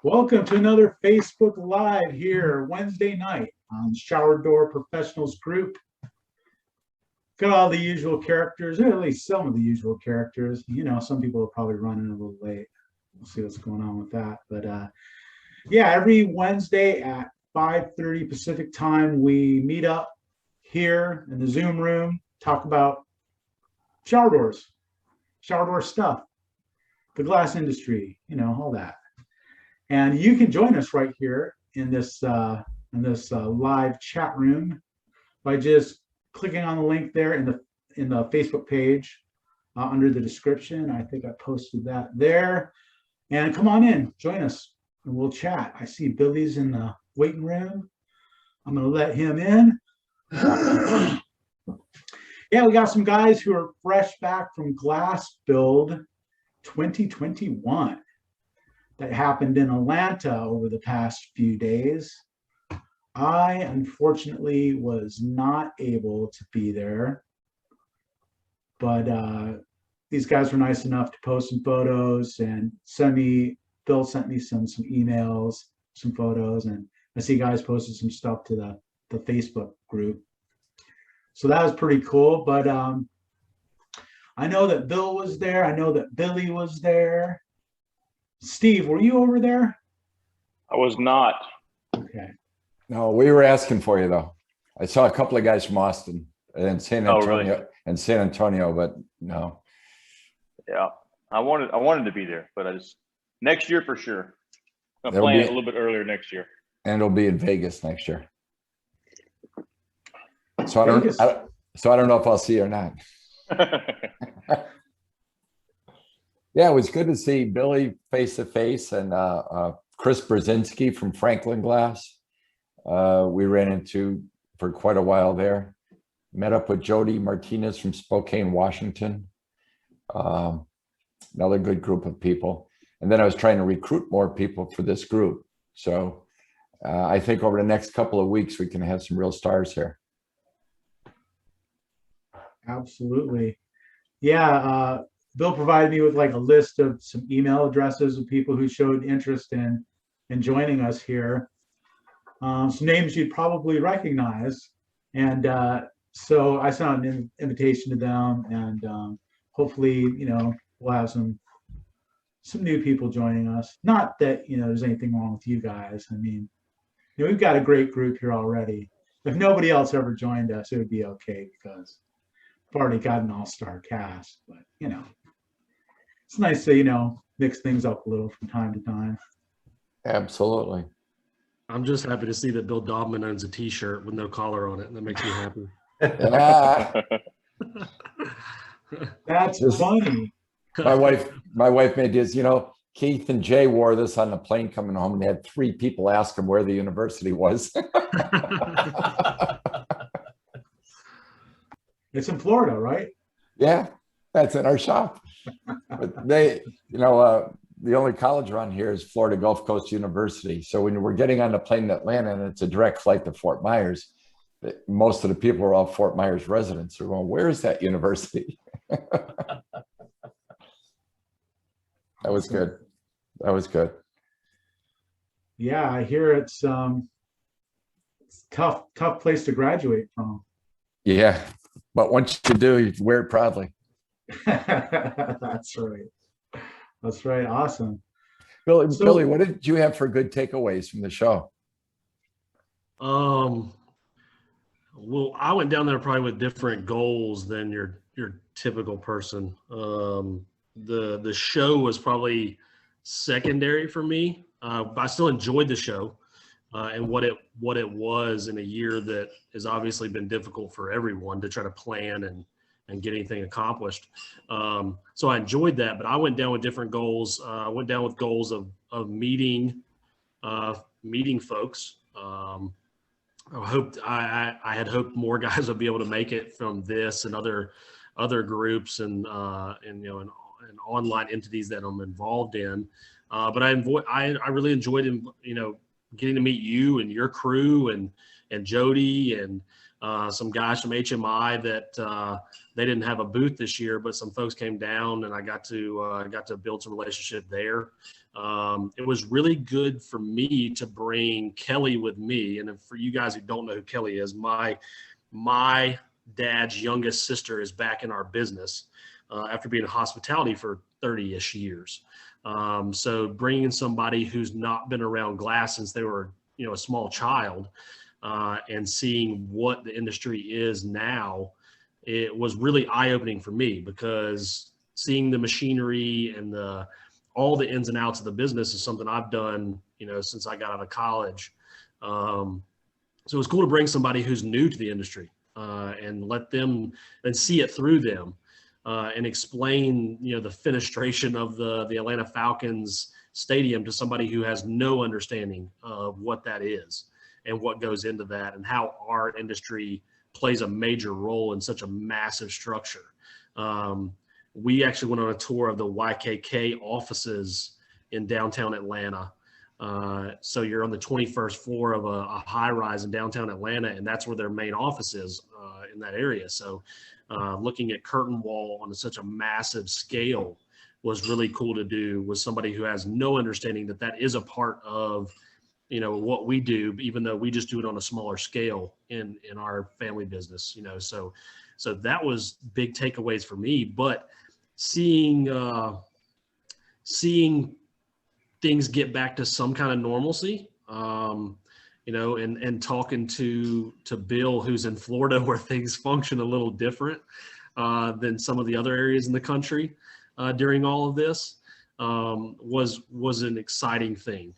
Welcome to another Facebook Live here Wednesday night on Shower Door Professionals Group. Got all the usual characters, or at least some of the usual characters. You know, some people are probably running a little late. We'll see what's going on with that. But yeah, every Wednesday at 5:30 Pacific time, we meet up here in the Zoom room, talk about shower doors, shower door stuff, the glass industry, you know, all that. And you can join us right here in this live chat room by just clicking on the link there in the Facebook page under the description. I think I posted that there. And come on in, join us, and we'll chat. I see Billy's in the waiting room. I'm going to let him in. Yeah, we got some guys who are fresh back from Glass Build 2021. That happened in Atlanta over the past few days. I unfortunately was not able to be there, but these guys were nice enough to post some photos and Bill sent me some emails, some photos, and I see guys posted some stuff to the Facebook group. So that was pretty cool, but I know that Bill was there. I know that Billy was there. Steve, were you over there? I was not. Okay. No, we were asking for you though. I saw a couple of guys from Austin and San Antonio but no. Yeah, I wanted to be there, but I just next year for sure. I'm playing a little bit earlier next year. And it'll be in Vegas next year. So I don't know if I'll see you or not. Yeah, it was good to see Billy face to face and Chris Brzezinski from Franklin Glass. We ran into for quite a while there. Met up with Jody Martinez from Spokane, Washington. Another good group of people. And then I was trying to recruit more people for this group. So I think over the next couple of weeks, we can have some real stars here. Absolutely. Yeah. Bill provided me with like a list of some email addresses of people who showed interest in joining us here. Some names you'd probably recognize. And so I sent out an invitation to them, and hopefully, you know, we'll have some new people joining us. Not that, you know, there's anything wrong with you guys. I mean, you know, we've got a great group here already. If nobody else ever joined us, it would be okay because we've already got an all-star cast. But, you know, it's nice to, you know, mix things up a little from time to time. Absolutely. I'm just happy to see that Bill Dobman owns a T-shirt with no collar on it. That makes me happy. That's funny. My wife made this, you know, Keith and Jay wore this on the plane coming home, and they had 3 people ask them where the university was. It's in Florida, right? Yeah, that's in our shop. But they, you know, the only college around here is Florida Gulf Coast University. So when we're getting on the plane in Atlanta and it's a direct flight to Fort Myers, most of the people are all Fort Myers residents. They're going, where is that university? That was good. That was good. Yeah, I hear it's tough place to graduate from. Yeah, but once you do, you wear it proudly. That's right. That's right. Awesome. Billy, what did you have for good takeaways from the show? Well, I went down there probably with different goals than your typical person. The show was probably secondary for me. I still enjoyed the show and what it was in a year that has obviously been difficult for everyone to try to plan and get anything accomplished. So I enjoyed that, but I went down with different goals. I went down with goals of meeting folks. I had hoped more guys would be able to make it from this and other groups and you know and online entities that I'm involved in. But I really enjoyed, you know, getting to meet you and your crew and Jody and some guys from HMI that they didn't have a booth this year, but some folks came down, and I got to build some relationship there. It was really good for me to bring Kelly with me. And for you guys who don't know who Kelly is, my dad's youngest sister is back in our business after being in hospitality for 30-ish years. So bringing somebody who's not been around glass since they were, a small child, and seeing what the industry is now, it was really eye-opening for me, because seeing the machinery and all the ins and outs of the business is something I've done, since I got out of college. So it's cool to bring somebody who's new to the industry and let them and see it through them, and explain, the fenestration of the Atlanta Falcons stadium to somebody who has no understanding of what that is and what goes into that, and how our industry plays a major role in such a massive structure. We actually went on a tour of the YKK offices in downtown Atlanta. So you're on the 21st floor of a high rise in downtown Atlanta, and that's where their main office is in that area. So looking at curtain wall on such a massive scale was really cool to do with somebody who has no understanding that is a part of, what we do, even though we just do it on a smaller scale in our family business, so that was big takeaways for me. But seeing things get back to some kind of normalcy, and talking to Bill, who's in Florida, where things function a little different than some of the other areas in the country during all of this, was an exciting thing,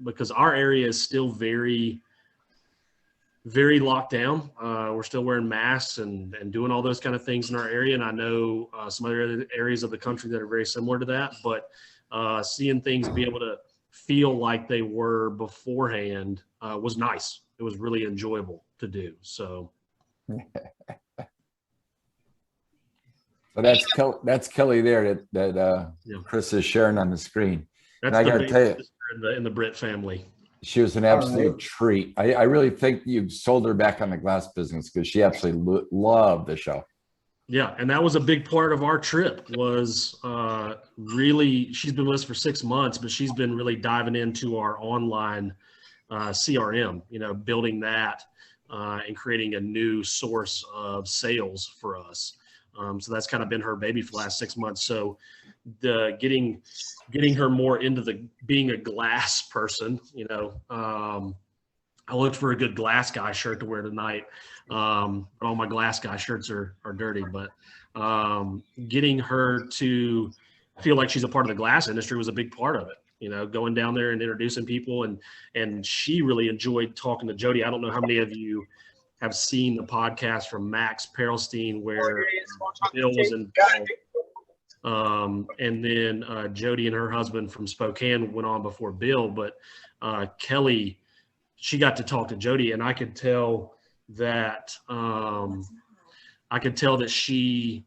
because our area is still very, very locked down. We're still wearing masks and doing all those kind of things in our area. And I know some other areas of the country that are very similar to that, but seeing things be able to feel like they were beforehand was nice. It was really enjoyable to do. So. So that's Kelly there that Chris is sharing on the screen. That's and I got to tell you, in the Britt family. She was an absolute treat. I really think you sold her back on the glass business, because she absolutely loved the show. Yeah, and that was a big part of our trip, was really, she's been with us for 6 months, but she's been really diving into our online CRM, building that and creating a new source of sales for us. So that's kind of been her baby for the last 6 months. So getting her more into being a glass person, I looked for a good glass guy shirt to wear tonight. All my glass guy shirts are dirty, but getting her to feel like she's a part of the glass industry was a big part of it. Going down there and introducing people, and she really enjoyed talking to Jody. I don't know how many of you have seen the podcast from Max Perelstein where Bill was involved. And then Jody and her husband from Spokane went on before Bill, but Kelly, she got to talk to Jody, and I could tell that she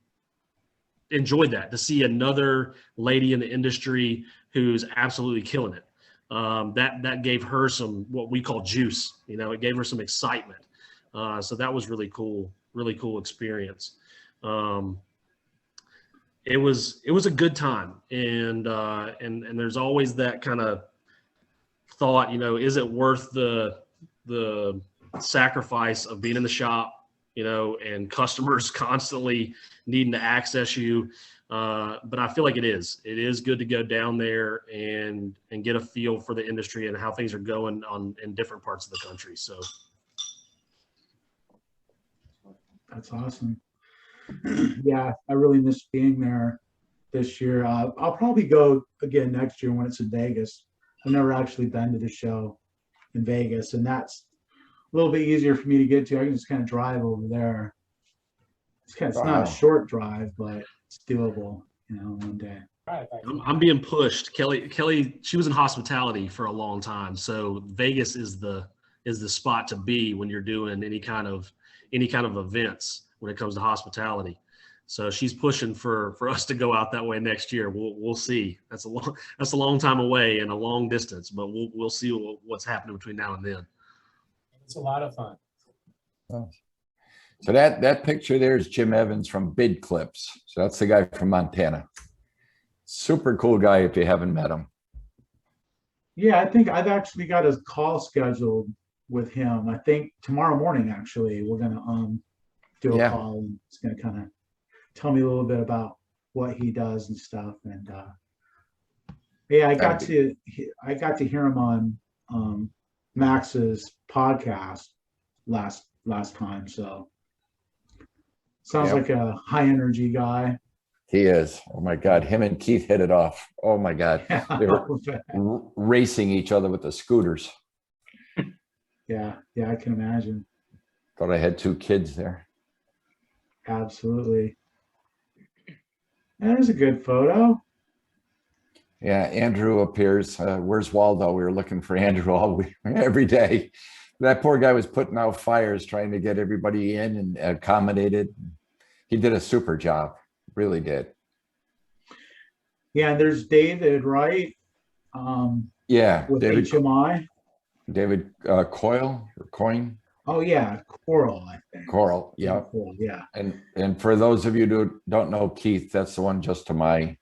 enjoyed that, to see another lady in the industry who's absolutely killing it. That gave her some, what we call juice, it gave her some excitement. So that was really cool experience. It was a good time, and there's always that kind of thought, is it worth the sacrifice of being in the shop, and customers constantly needing to access you. But I feel like it is good to go down there and get a feel for the industry and how things are going in different parts of the country. So. That's awesome. Yeah, I really missed being there this year. I'll probably go again next year when it's in Vegas. I've never actually been to the show in Vegas, and that's a little bit easier for me to get to. I can just kind of drive over there. It's not a short drive, but it's doable, one day. I'm being pushed. Kelly, she was in hospitality for a long time, so Vegas is the spot to be when you're doing any kind of events when it comes to hospitality. So she's pushing for us to go out that way next year. We'll see. That's a long time away and a long distance, but we'll see what's happening between now and then. It's a lot of fun. So that picture there is Jim Evans from Bid Clips. So that's the guy from Montana. Super cool guy if you haven't met him. Yeah, I think I've actually got a call scheduled with him. I think tomorrow morning, actually, we're gonna do a call, and he's gonna kind of tell me a little bit about what he does and stuff. And yeah, I got to hear him on Max's podcast last time. So sounds like a high energy guy. He is. Oh my God. Him and Keith hit it off. Oh my God. They were racing each other with the scooters. Yeah, I can imagine. Thought I had 2 kids there. Absolutely. There's a good photo. Yeah, Andrew appears. Where's Waldo? We were looking for Andrew every day. That poor guy was putting out fires trying to get everybody in and accommodated. He did a super job. Really did. Yeah, and there's David, right? Yeah, with David, HMI. David Coyle or Coyne. Oh yeah, Coral, I think. Coral, yeah. Coral, yeah. And for those of you who don't know Keith, that's the one just to my,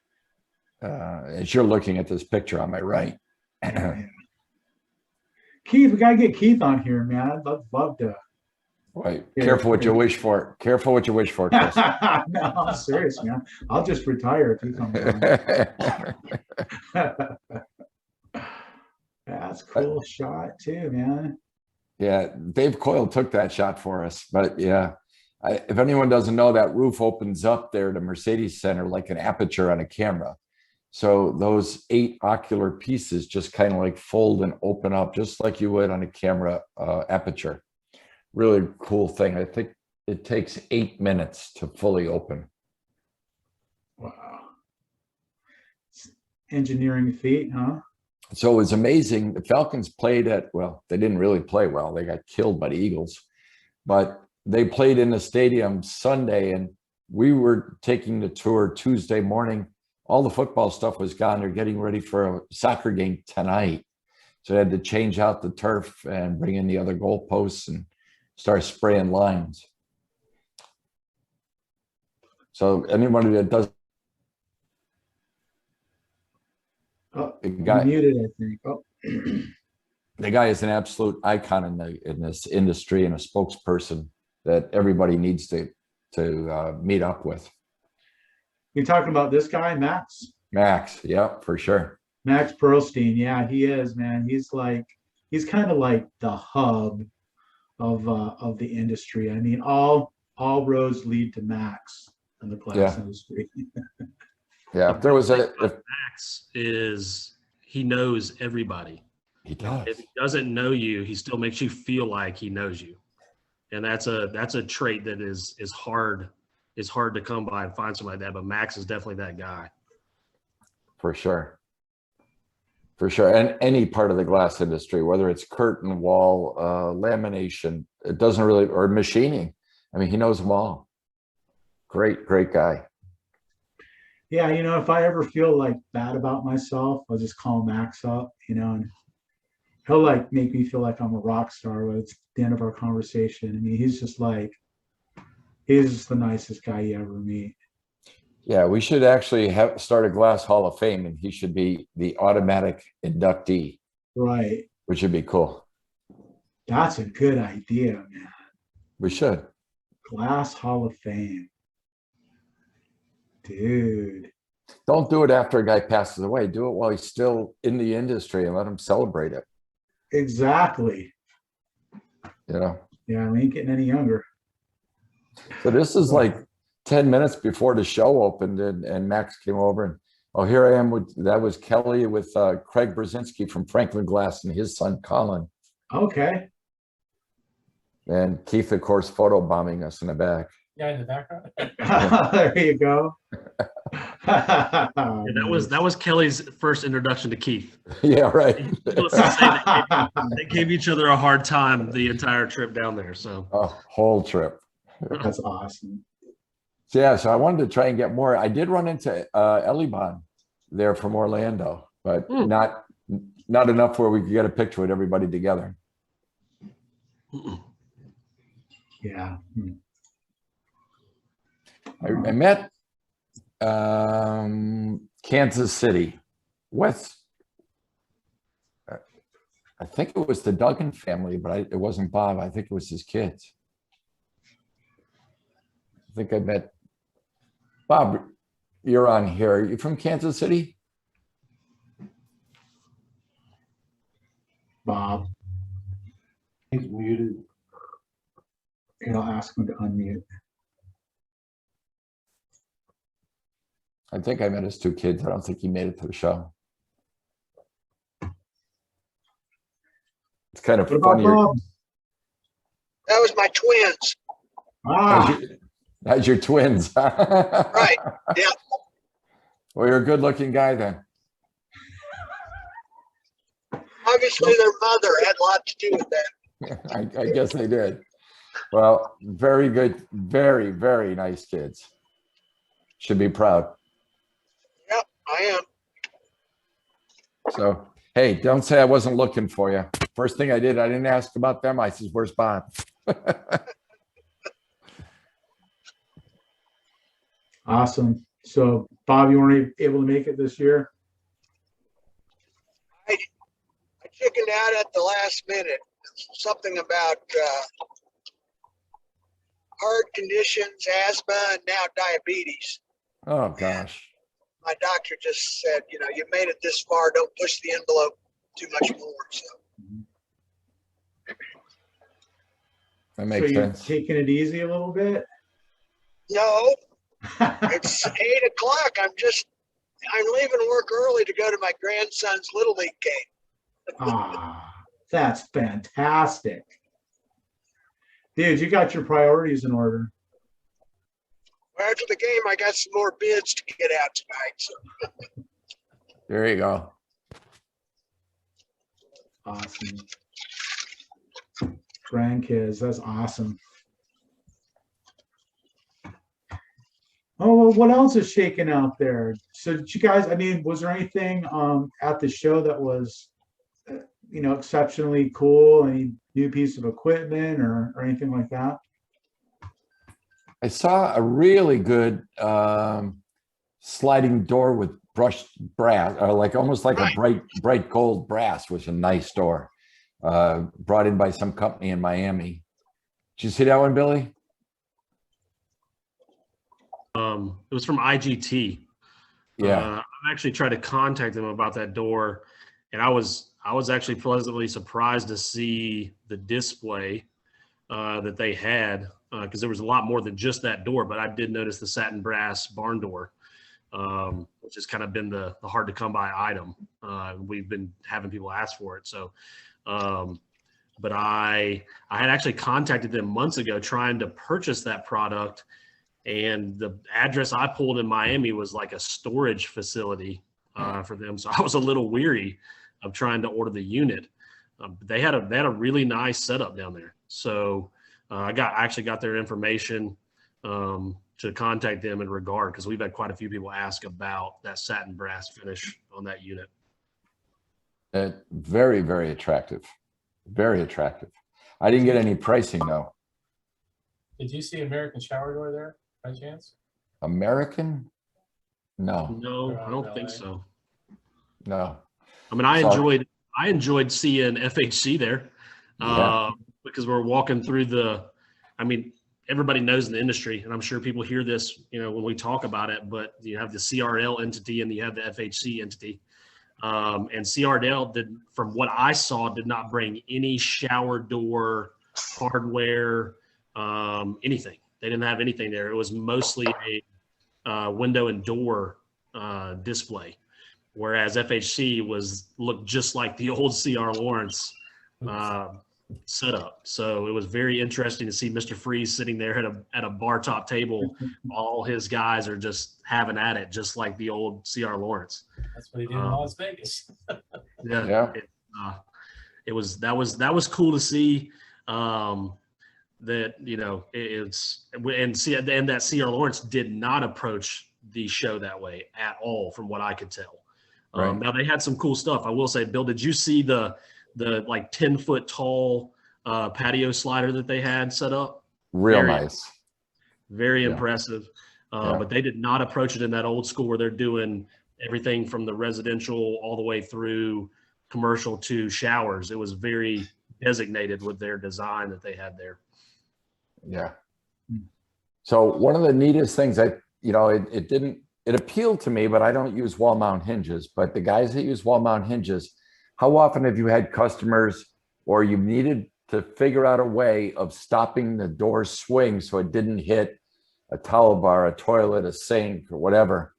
as you're looking at this picture on my right. Yeah. Keith, we gotta get Keith on here, man. I'd love to. Wait, careful what you wish for. Careful what you wish for, Chris. No, I'm serious, man. I'll just retire if you come on. That's a cool shot too, man. Yeah, Dave Coyle took that shot for us. But yeah, if anyone doesn't know, that roof opens up there to Mercedes Center like an aperture on a camera. So those 8 ocular pieces just kind of like fold and open up just like you would on a camera aperture. Really cool thing. I think it takes 8 minutes to fully open. Wow. Engineering feat, huh? So it was amazing. The Falcons played well, they didn't really play well. They got killed by the Eagles, but they played in the stadium Sunday, and we were taking the tour Tuesday morning. All the football stuff was gone. They're getting ready for a soccer game tonight. So they had to change out the turf and bring in the other goalposts and start spraying lines. So anybody that does, the guy muted, I think. Oh. The guy is an absolute icon in this industry and a spokesperson that everybody needs to meet up with. You're talking about this guy, Max? Max, yeah, for sure. Max Pearlstein, yeah, he is, man. He's kind of like the hub of the industry. I mean, all roads lead to Max in the glass industry. Yeah, if there was Max he knows everybody. He does. If he doesn't know you, he still makes you feel like he knows you, and that's a trait that is hard to come by and find somebody like that. But Max is definitely that guy. For sure. And any part of the glass industry, whether it's curtain wall, lamination, it doesn't really, or machining. I mean, he knows them all. Great guy. Yeah, if I ever feel like bad about myself, I'll just call Max up, and he'll like make me feel like I'm a rock star when it's the end of our conversation. I mean, he's just the nicest guy you ever meet. Yeah, we should actually start a Glass Hall of Fame, and he should be the automatic inductee. Right. Which would be cool. That's a good idea, man. We should. Glass Hall of Fame. Dude. Don't do it after a guy passes away. Do it while he's still in the industry and let him celebrate it. Exactly. Yeah, we ain't getting any younger. So this is like 10 minutes before the show opened, and Max came over, and here I am that was Kelly with Craig Brzezinski from Franklin Glass and his son Colin. Okay. And Keith, of course, photobombing us in the back. Yeah, in the background. There you go. Yeah, that was Kelly's first introduction to Keith. Yeah, right. They gave each other a hard time the entire trip down there. So a whole trip. That's awesome. So I wanted to try and get more. I did run into Eliban there from Orlando, but not enough where we could get a picture with everybody together. Yeah. I met Kansas City, West. I think it was the Duggan family, but it wasn't Bob. I think it was his kids. I think I met Bob. You're on here. Are you from Kansas City? Bob. He's muted. Here, I'll ask him to unmute. I think I met his two kids. I don't think he made it to the show. It's kind of What about funny. Bob? That was my twins. Ah, That's your twins. Right. Yeah. Well, you're a good-looking guy then. Obviously, their mother had a lot to do with that. I guess they did. Well, very good, very, very nice kids. Should be proud. Yep, I am. So, hey, don't say I wasn't looking for you. First thing I did, I didn't ask about them. I said, where's Bob? awesome. So, Bob, you weren't able to make it this year? I chickened out at the last minute. Something about heart conditions, asthma, and now diabetes. Oh, gosh. My doctor just said, you know, you made it this far. Don't push the envelope too much more. So, That So makes you're sense. taking it easy a little bit? no, it's 8 o'clock. I'm leaving work early to go to my grandson's Little League game. Ah, that's fantastic. Dude, you got your priorities in order. After the game, I got some more bids to get out tonight. So. There you go. Awesome. Grandkids, that's awesome. Oh, well, what else is shaking out there? So did you guys, I mean, was there anything at the show that was, exceptionally cool? Any new piece of equipment or anything like that? I saw a really good sliding door with brushed brass, or like almost like a bright gold brass, was a nice door. Brought in by some company in Miami. Did you see that one, Billy? It was from IGT. Yeah. I actually tried to contact them about that door, and I was actually pleasantly surprised to see the display that they had, because there was a lot more than just that door. But I did notice the satin brass barn door, which has kind of been the hard to come by item. We've been having people ask for it, so. But I had actually contacted them months ago trying to purchase that product, and the address I pulled in Miami was like a storage facility for them. So I was a little weary of trying to order the unit. They had a really nice setup down there. So I actually got their information to contact them in regard, because we've had quite a few people ask about that satin brass finish on that unit. Very, very attractive. Very attractive. I didn't get any pricing though. Did you see American Shower Door there by chance? American? No, No, I don't think so. no. I mean, I Sorry. enjoyed seeing FHC there, Yeah. because we're walking through everybody knows in the industry, and I'm sure people hear this, when we talk about it, but you have the CRL entity and you have the FHC entity. And CRL from what I saw, did not bring any shower door hardware, anything. They didn't have anything there. It was mostly a window and door display, whereas FHC looked just like the old CR Lawrence setup. So it was very interesting to see Mr. Freeze sitting there at a bar top table. All his guys are just having at it, just like the old CR Lawrence. That's what he did in Las Vegas. Yeah. That was cool to see. That and that CR Lawrence did not approach the show that way at all, from what I could tell. Right. Now they had some cool stuff. I will say, Bill, did you see the like 10-foot tall patio slider that they had set up? Real Very nice. Very Yeah. impressive. Yeah. But they did not approach it in that old school where they're doing everything from the residential all the way through commercial to showers. It was very designated with their design that they had there. Yeah. So one of the neatest things it appealed to me, but I don't use wall mount hinges. But the guys that use wall mount hinges, how often have you had customers or you needed to figure out a way of stopping the door swing so it didn't hit a towel bar, a toilet, a sink, or whatever?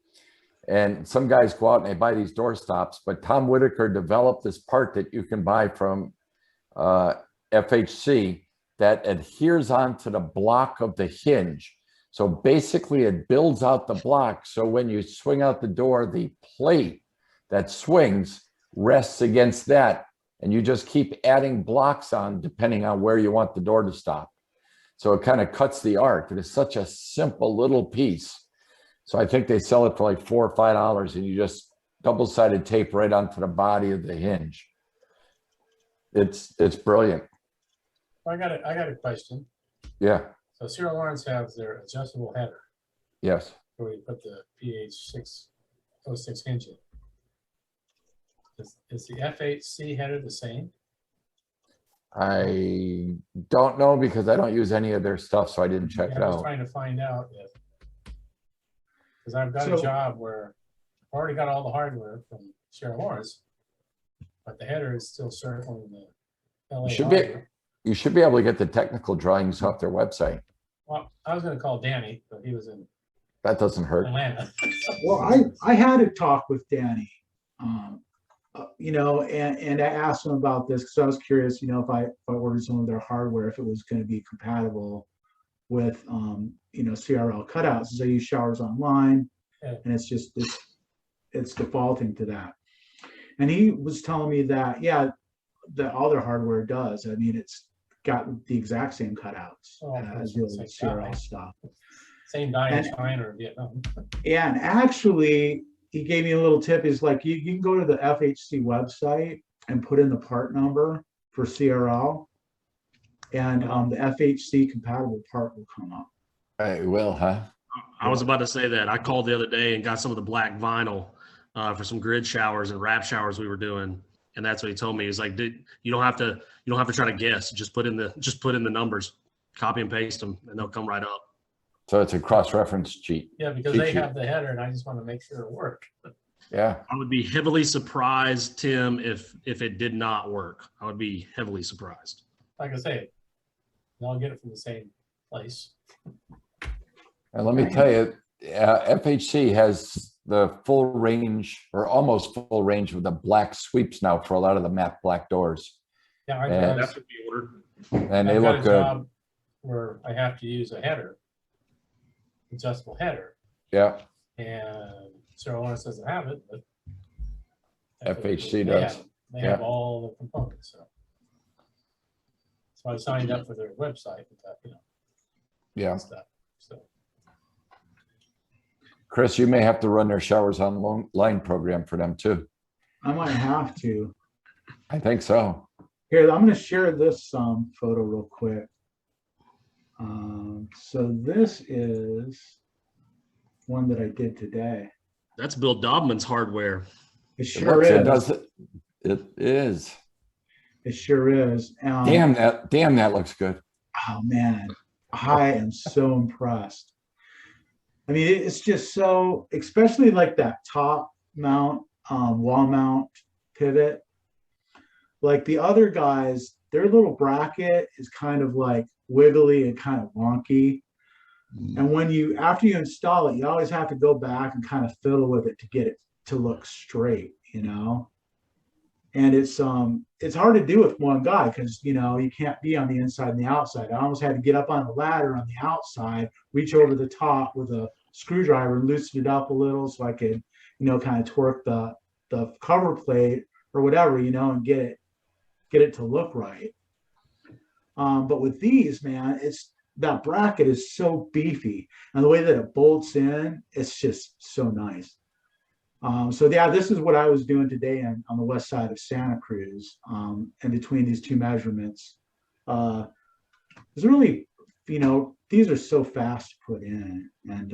And some guys go out and they buy these door stops, but Tom Whitaker developed this part that you can buy from FHC that adheres onto the block of the hinge. So basically it builds out the block. So when you swing out the door, the plate that swings rests against that. And you just keep adding blocks on depending on where you want the door to stop. So it kind of cuts the arc. It is such a simple little piece. So I think they sell it for like $4 or $5 and you just double-sided tape right onto the body of the hinge. It's brilliant. I got a question. Yeah. So Sierra Lawrence has their adjustable header Yes. where you put the PH606 hinge in. Is the FHC header the same? I don't know because I don't use any of their stuff, so I didn't check Yeah, it I was out. trying to find out if, because I've got So- a job where I've already got all the hardware from Sierra Lawrence, but the header is still circling the LA hardware. You should be able to get the technical drawings off their website. Well, I was going to call Danny, but he was in That doesn't hurt. Atlanta. Well, I had a talk with Danny, and I asked him about this because I was curious, if I ordered some of their hardware, if it was going to be compatible with, CRL cutouts. So I use Showers Online, Yeah. and it's defaulting to that. And he was telling me that, yeah, that all their hardware does. I mean, it's got the exact same cutouts Oh, as the old same CRL die. stuff. Same die in And- China or Vietnam. Yeah, and actually, he gave me a little tip. Is like you can go to the FHC website and put in the part number for CRL, and the FHC compatible part will come up. It will, huh? I was about to say that. I called the other day and got some of the black vinyl for some grid showers and wrap showers we were doing. And that's what he told me. He's like, dude, you don't have to try to guess. Just put in the numbers, copy and paste them, and they'll come right up. So it's a cross-reference cheat. Yeah, because Cheat they sheet. have the header and I just want to make sure it worked. Yeah. I would be heavily surprised, Tim, if it did not work. I would be heavily surprised. Like I say, they'll get it from the same place. And let me tell you, FHC has the full range or almost full range of the black sweeps now for a lot of the matte black doors. Yeah, I And- That's what we ordered. And they I've got look a good. job where I have to use a header, adjustable header, Yeah. and Sierra Lawrence doesn't have it, but FHC they does. have it. They have Yeah. all the components, so. So I signed up for their website, with that, Yeah. stuff, so. Chris, you may have to run their Showers Online program for them too. I might have to. I think so. Here, I'm going to share this photo real quick. So this is one that I did today. That's Bill Dobman's hardware. It It sure looks, is. it does it. It is. It sure is. Damn, that looks good. Oh man, I am so impressed. I mean, it's just so, especially like that top mount, wall mount pivot. Like the other guys, their little bracket is kind of like wiggly and kind of wonky. And after you install it, you always have to go back and kind of fiddle with it to get it to look straight, And it's hard to do with one guy because you can't be on the inside and the outside. I almost had to get up on the ladder on the outside, reach over the top with a screwdriver and loosen it up a little so I could, kind of torque the cover plate or whatever, and get it to look right. But with these, man, that bracket is so beefy, and the way that it bolts in, it's just so nice. So yeah, this is what I was doing today on the west side of Santa Cruz, and between these two measurements. There's really you know, these are so fast to put in. And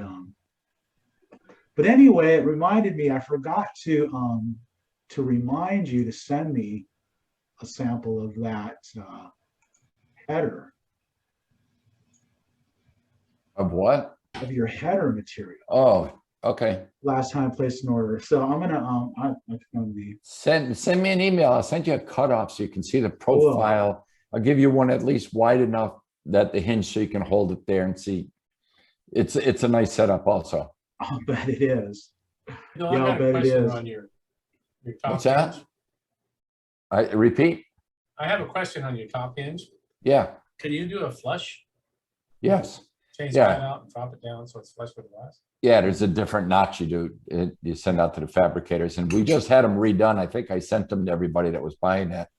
but anyway, it reminded me, I forgot to remind you to send me a sample of that header. Of what? Of your header material. Oh, okay. Last time I placed an order. So I'm gonna Send me an email. I'll send you a cutoff so you can see the profile. I'll give you one at least wide enough that the hinge so you can hold it there and see. It's a nice setup also. I'll bet it is. No, Yeah, I I'll got a bet it question is. on your top What's that? hinge. I repeat. I have a question on your top hinge. Yeah. Can you do a flush? Yes. Change Yeah. that out and drop it down so it's flush with the glass? Yeah, there's a different notch you do. You send out to the fabricators, and we just had them redone. I think I sent them to everybody that was buying that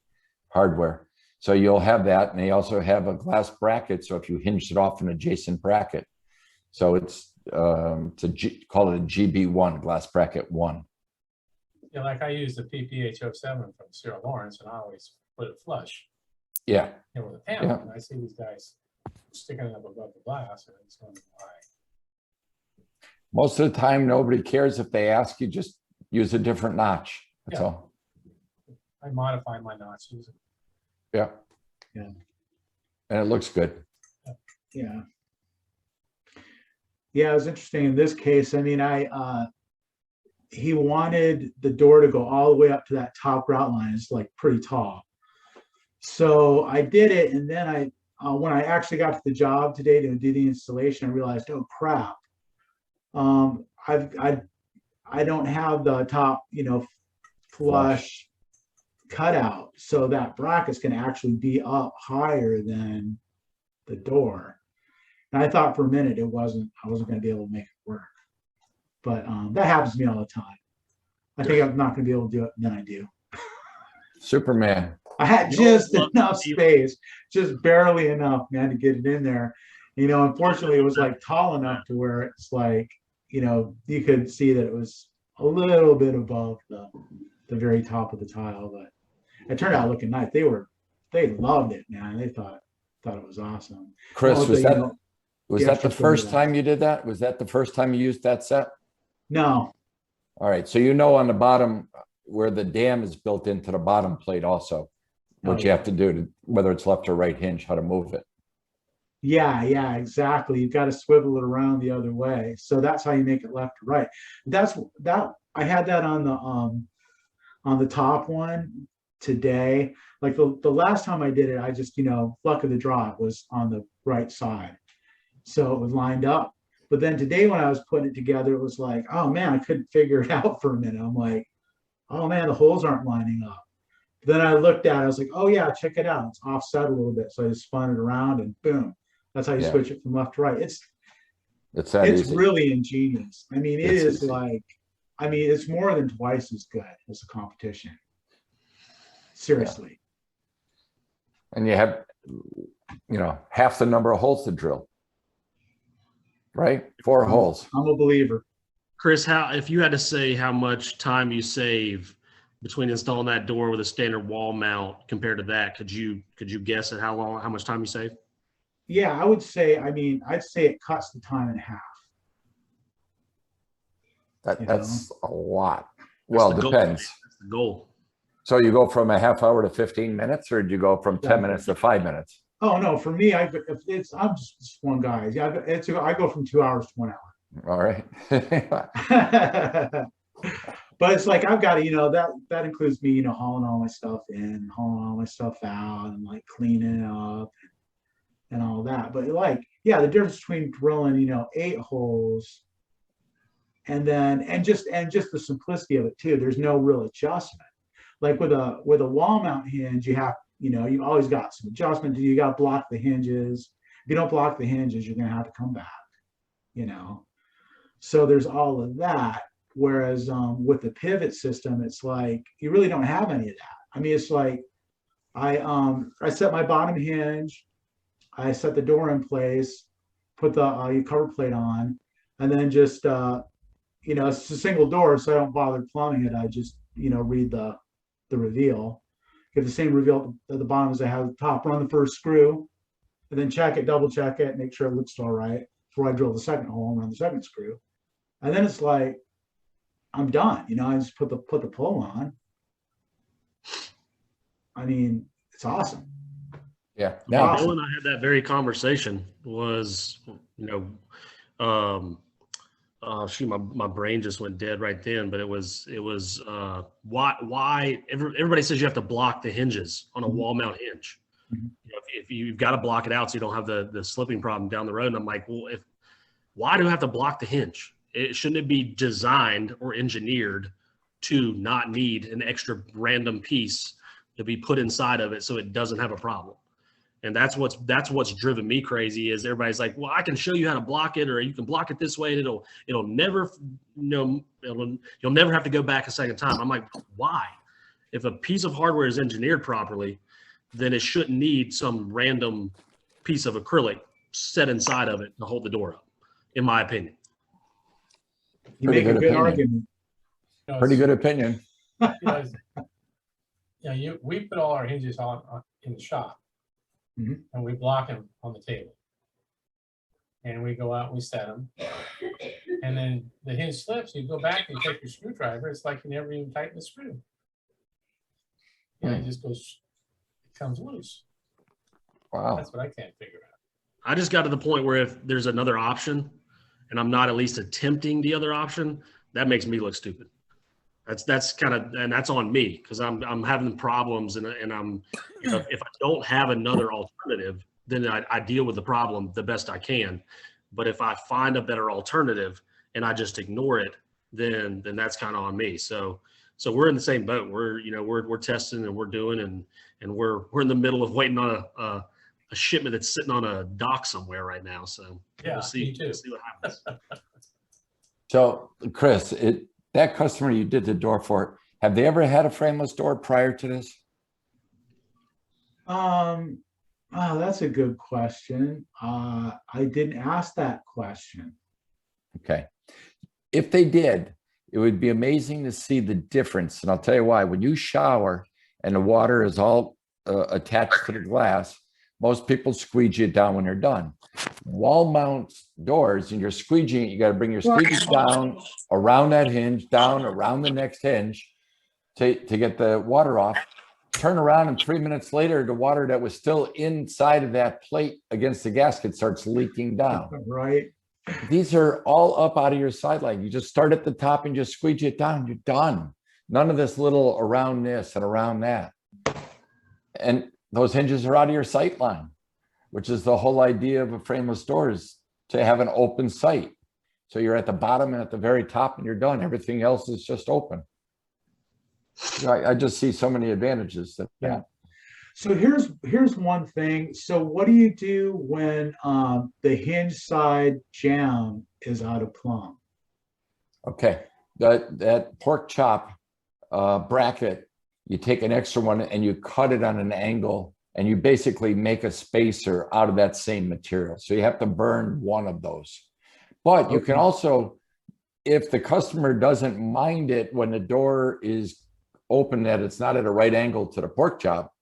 hardware. So you'll have that, and they also have a glass bracket. So if you hinged it off an adjacent bracket, so it's call it a GB1 glass bracket 1. Yeah, like I use the PPH07 from Sarah Lawrence, and I always put it flush, Yeah, you know, with a panel. Yeah. And I see these guys sticking it up above the glass, and it's going why. most of the time nobody cares if they ask you. Just use a different notch. That's Yeah. all. I modify my notches. Yeah. Yeah. And it looks good. Yeah. Yeah, it was interesting in this case. I mean, he wanted the door to go all the way up to that top grout line. It's like pretty tall. So I did it, and then when I actually got to the job today to do the installation, I realized, oh crap, I don't have the top, you know, flush cutout, so that bracket's going to actually be up higher than the door. And I thought for a minute I wasn't going to be able to make it work, but that happens to me all the time. I think I'm not going to be able to do it, and then I do. Superman. I had just enough space, just barely enough, man, to get it in there. You know, unfortunately, it was like tall enough to where it's like, you know, you could see that it was a little bit above the very top of the tile, but it turned out looking nice. They loved it, man. They thought it was awesome. Chris, Also, was you that know, was the that the extra first thermoglass. time you did that? Was that the first time you used that set? No, All right. So you know on the bottom where the dam is built into the bottom plate also, what Oh, you have to do to whether it's left or right hinge, how to move it. yeah, exactly. You've got to swivel it around the other way. So that's how you make it left to right. That I had that on the top one today. Like the last time I did it, I just, you know, luck of the draw, it was on the right side. So it was lined up. But then today when I was putting it together, it was like, oh man, I couldn't figure it out for a minute. I'm like, oh man, the holes aren't lining up. Then I looked at it, I was like, oh yeah, check it out. It's offset a little bit. So I just spun it around and boom. That's how you Yeah. switch it from left to right. It's that It's easy. really ingenious. I mean, it It's is easy. like, I mean, it's more than twice as good as the competition. Seriously. And you have, you know, half the number of holes to drill. Right? 4 holes. I'm a believer. Chris, if you had to say how much time you save between installing that door with a standard wall mount compared to that, could you guess at how much time you save? Yeah, I would say, I mean, I'd say it cuts the time in half. That's a lot. Well, the goal. depends. That's the goal. So you go from a half hour to 15 minutes, or do you go from 10 Exactly. minits to 5 minutes? Oh no, for me, I'm just one guy. Yeah, I go from 2 hours to 1 hour. All right. But it's like I've got to, you know, that includes me, you know, hauling all my stuff in, hauling all my stuff out, and like cleaning it up and all that. But like, yeah, the difference between drilling, you know, 8 holes and just the simplicity of it too. There's no real adjustment. Like with a wall mount hinge, you have, you know, you always got some adjustment. You got to block the hinges. If you don't block the hinges, you're gonna have to come back, you know. So there's all of that. Whereas with the pivot system, it's like you really don't have any of that. I mean, it's like I set my bottom hinge, I set the door in place, put the cover plate on, and then just you know, it's a single door, so I don't bother plumbing it. I just, you know, read the reveal, get the same reveal at the bottom as I have at the top. Run the first screw, and then check it, double check it, make sure it looks all right before I drill the second hole and run the second screw. And then it's like, I'm done. You know, I just put the pull on. I mean, it's awesome. Yeah. Now, Now, Bill and I had that very conversation. Was, you know, shoot, my brain just went dead right then. But it was why everybody says you have to block the hinges on a wall mount hinge. Mhm. You know, if you've got to block it out so you don't have the slipping problem down the road. And I'm like, well, why do I have to block the hinge? Shouldn't it be designed or engineered to not need an extra random piece to be put inside of it so it doesn't have a problem? And that's what's driven me crazy is everybody's like, well, I can show you how to block it, or you can block it this way, and it'll never, you'll never have to go back a second time. I'm like, why? If a piece of hardware is engineered properly, then it shouldn't need some random piece of acrylic set inside of it to hold the door up, in my opinion. You Pretty make a good good opinion. argument. You know, pretty it's- good opinion. we put all our hinges on in the shop, Mhm. and we block them on the table. And we go out and we set them, and then the hinge slips. You go back and you take your screwdriver. It's like you never even tighten the screw. You know, it just goes, it comes loose. Wow. That's what I can't figure out. I just got to the point where if there's another option and I'm not at least attempting the other option, that makes me look stupid. That's kind of, and that's on me because I'm having problems and I'm, you know, if I don't have another alternative, then I deal with the problem the best I can. But if I find a better alternative and I just ignore it, then that's kind of on me. So we're in the same boat. We're testing and we're doing and we're in the middle of waiting on a shipment that's sitting on a dock somewhere right now. So Yeah, we'll see. me too. We'll see what happens. So, Chris, that customer you did the door for, have they ever had a frameless door prior to this? Oh, that's a good question. I didn't ask that question. Okay. If they did, it would be amazing to see the difference. And I'll tell you why. When you shower and the water is all attached to the glass, most people squeegee it down when they're done. Wall mount doors, and you're squeegeeing it, you got to bring your squeegee down around that hinge, down around the next hinge to get the water off. Turn around, and 3 minutes later, the water that was still inside of that plate against the gasket starts leaking down. Right. These are all up out of your sideline. You just start at the top and just squeegee it down. You're done. None of this little around this and around that. And those hinges are out of your sight line, which is the whole idea of a frameless door, is to have an open sight. So you're at the bottom and at the very top and you're done. Everything else is just open. I just see so many advantages that. Yeah. So here's one thing. So what do you do when the hinge side jamb is out of plumb? Okay, that pork chop bracket, you take an extra one and you cut it on an angle and you basically make a spacer out of that same material. So you have to burn one of those. But you can also, if the customer doesn't mind it when the door is open, that it's not at a right angle to the pork chop,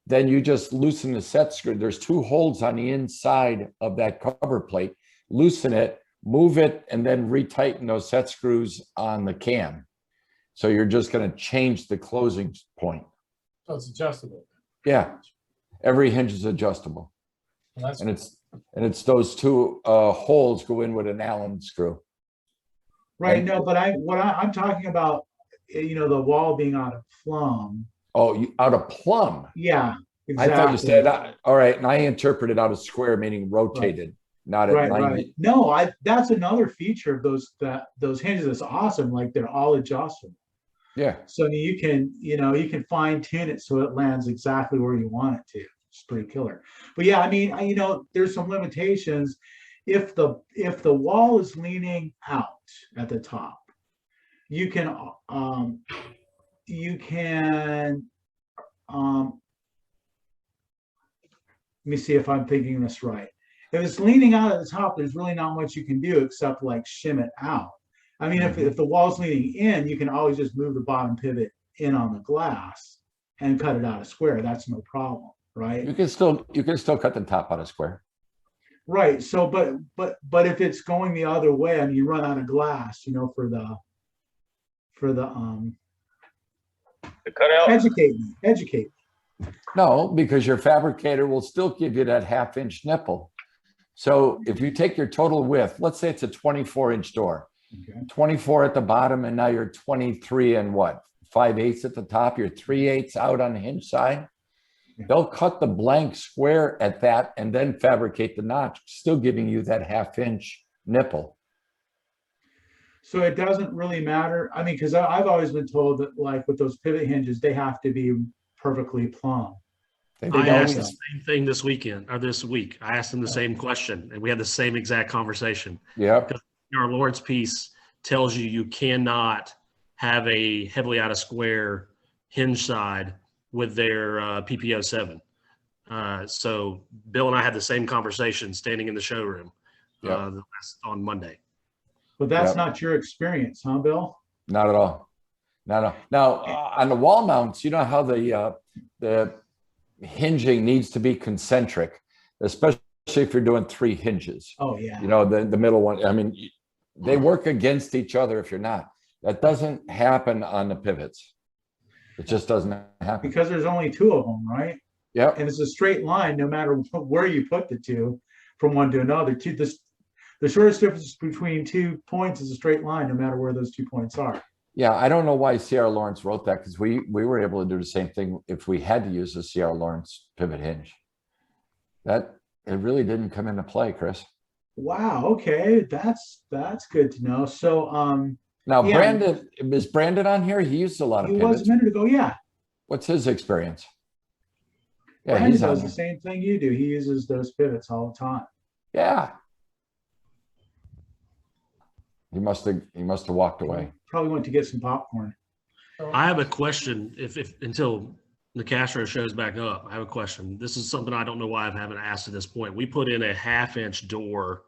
then you just loosen the set screw. There's 2 holes on the inside of that cover plate. Loosen it, move it, and then retighten those set screws on the cam. So you're just going to change the closing point. So it's adjustable. Yeah, every hinge is adjustable, Well, that's and it's those 2 holes go in with an Allen screw. Right. Right. No, but I'm talking about, you know, the wall being out of plumb. Oh, you out of plumb? Yeah, exactly. I thought you said all right, and I interpreted out of square, meaning rotated, not at Right, 90. right. No, that's another feature of those hinges that's awesome. Like they're all adjustable. Yeah. So you can fine tune it so it lands exactly where you want it to. It's pretty killer. But yeah, I mean, there's some limitations. If the wall is leaning out at the top, you can let me see if I'm thinking this right. If it's leaning out at the top, there's really not much you can do except like shim it out. I mean, if the wall's leaning in, you can always just move the bottom pivot in on the glass and cut it out a square. That's no problem. right? You can still cut the top out of square. Right. So, but if it's going the other way, I mean, you run out of glass, you know, for the The cutout. educate me. No, because your fabricator will still give you that 1/2 inch nipple. So if you take your total width, let's say it's a 24-inch door, Okay. 24 at the bottom, and now you're 23 and what, 5/8 at the top, you're 3/8 out on the hinge side. Yeah. They'll cut the blank square at that and then fabricate the notch, still giving you that 1/2 inch nipple. So it doesn't really matter. I mean, because I've always been told that, like with those pivot hinges, they have to be perfectly plumb. They I don't. asked the same thing this weekend or this week. I asked him the same question, and we had the same exact conversation. Yep. Our Lawrence piece tells you cannot have a heavily out of square hinge side with their PPO 7. So Bill and I had the same conversation standing in the showroom on Monday. But that's Yep. not your experience, huh, Bill? Not at all. Not at all. Now, on the wall mounts, you know how the hinging needs to be concentric, especially if you're doing 3 hinges. Oh yeah. You know, the middle one, I mean, they work against each other if you're not. That doesn't happen on the pivots. It just doesn't happen. Because there's only 2 of them, right? Yep. And it's a straight line, no matter where you put the 2 from one to another. The shortest difference between 2 points is a straight line, no matter where those 2 points are. Yeah, I don't know why C.R. Lawrence wrote that, because we were able to do the same thing if we had to use the C.R. Lawrence pivot hinge. That it really didn't come into play, Chris. Wow. Okay, that's good to know. So, Now, yeah. Brandon, is Brandon on here? He used a lot of he was pivots. a minute ago. Yeah. What's his experience? Yeah, Brandon he's on does the there. same thing you do. He uses those pivots all the time. Yeah. He must have walked away. Probably went to get some popcorn. I have a question. If until the Castro shows back up, I have a question. This is something I don't know why I haven't asked at this point. We put in a 1/2 inch door.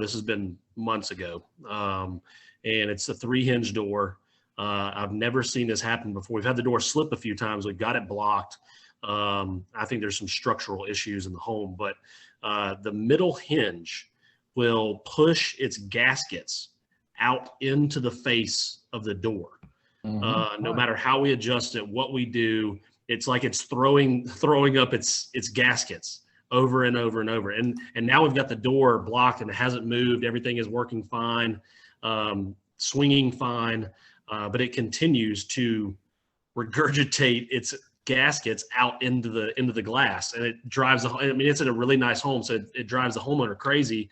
This has been months ago, and it's a 3 hinge door. I've never seen this happen before. We've had the door slip a few times. We've got it blocked. I think there's some structural issues in the home, but the middle hinge will push its gaskets out into the face of the door. No matter how we adjust it, what we do, it's like it's throwing up its gaskets over and over and over. And now we've got the door blocked and it hasn't moved. Everything is working fine, swinging fine, but it continues to regurgitate its gaskets out into the glass, and it drives I mean, it's in a really nice home, so it drives the homeowner crazy.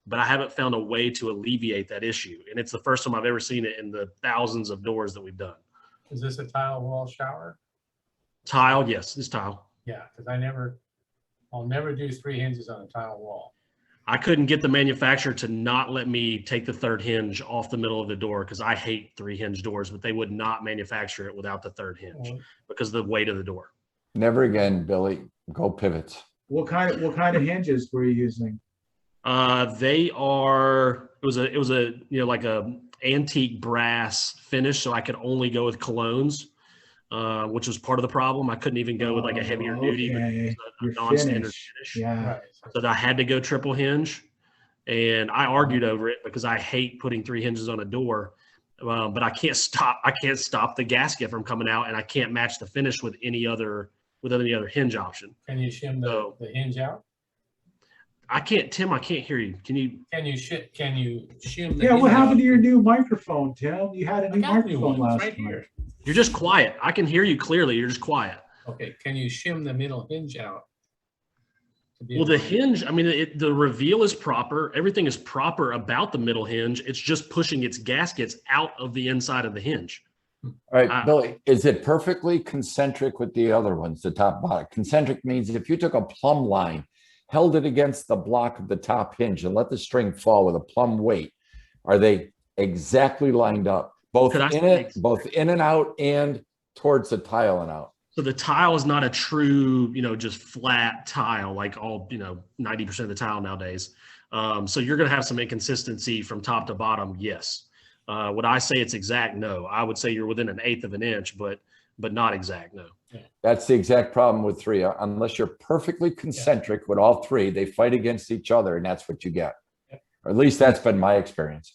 But I haven't found a way to alleviate that issue. And it's the first time I've ever seen it in the thousands of doors that we've done. Is this a tile wall shower? Tile, yes, it's tile. Yeah, because I'll never do 3 hinges on a tile wall. I couldn't get the manufacturer to not let me take the 3rd hinge off the middle of the door because I hate 3 hinge doors, but they would not manufacture it without the 3rd hinge because of the weight of the door. Never again, Billy. Go pivots. What kind of hinges were you using? They are. It was a like a antique brass finish, so I could only go with colognes, which was part of the problem. I couldn't even go with like a heavier duty, but it was a non-standard finish. Yeah. Right. So I had to go triple hinge, and I argued over it because I hate putting 3 hinges on a door. But I can't stop the gasket from coming out, and I can't match the finish with any other hinge option. Can you shim the hinge out? I can't, Tim. I can't hear you. Can you? Can you shim the Yeah. hinge What happened out? to your new microphone, Tim? You had a I new got a new microphone one. last It's right night. here. You're just quiet. I can hear you clearly. You're just quiet. Okay, can you shim the middle hinge out? Well, the hinge, I mean, the reveal is proper. Everything is proper about the middle hinge. It's just pushing its gaskets out of the inside of the hinge. All right, Billy, is it perfectly concentric with the other ones, the top bottom? Concentric means if you took a plumb line, held it against the block of the top hinge and let the string fall with a plumb weight, are they exactly lined up? Both in and out and towards the tile and out? So the tile is not a true, just flat tile like all, 90% of the tile nowadays. So you're going to have some inconsistency from top to bottom. Yes. Would I say it's exact? No. I would say you're within 1/8 of an inch, but not exact. No. That's the exact problem with 3. Unless you're perfectly concentric with all 3, they fight against each other, and that's what you get. Or at least that's been my experience.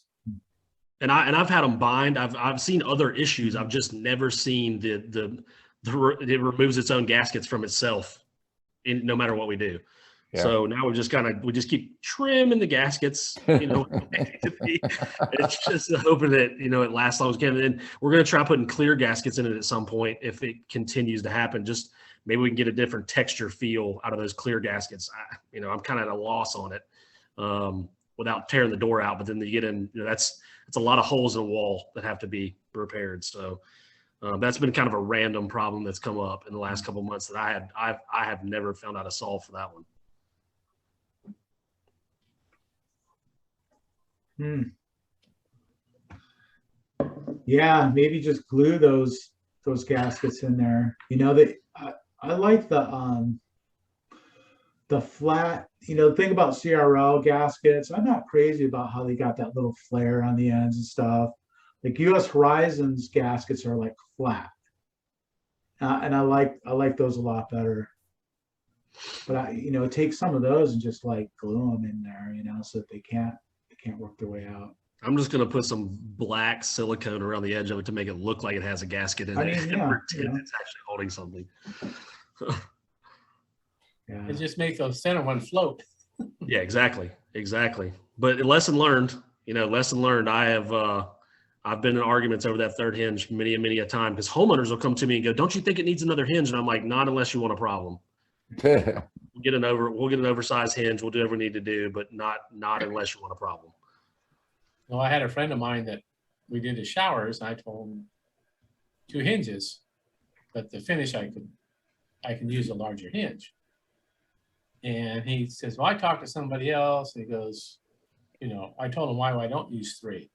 And I've had them bind. I've seen other issues. I've just never seen it removes its own gaskets from itself, no matter what we do. Yeah. So now we just keep trimming the gaskets. It's just hoping that it lasts as long as it can. And we're going to try putting clear gaskets in it at some point if it continues to happen. Just maybe we can get a different texture feel out of those clear gaskets. I'm kind of at a loss on it without tearing the door out. But then you get in, that's a lot of holes in the wall that have to be repaired. So that's been kind of a random problem that's come up in the last couple of months that I have never found out a solve for that one. Yeah, maybe just glue those gaskets in there. I like the flat, the thing about CRL gaskets, I'm not crazy about how they got that little flare on the ends and stuff. Like US Horizon's gaskets are like flat. And I like those a lot better. But take some of those and just like glue them in there, so that they can't work their way out. I'm just going to put some black silicone around the edge of it to make it look like it has a gasket in it and pretend it's actually holding something. Yeah. It just makes the center one float. Yeah, exactly. But lesson learned, I've been in arguments over that third hinge many a time because homeowners will come to me and go, "Don't you think it needs another hinge?" And I'm like, "Not unless you want a problem. We'll get an oversized hinge. We'll do whatever we need to do, but not unless you want a problem." Well, I had a friend of mine that we did the showers. And I told him 2 hinges, but the finish I can use a larger hinge. And he says, "Well, I talked to somebody else." And he goes, I told him why I don't use 3.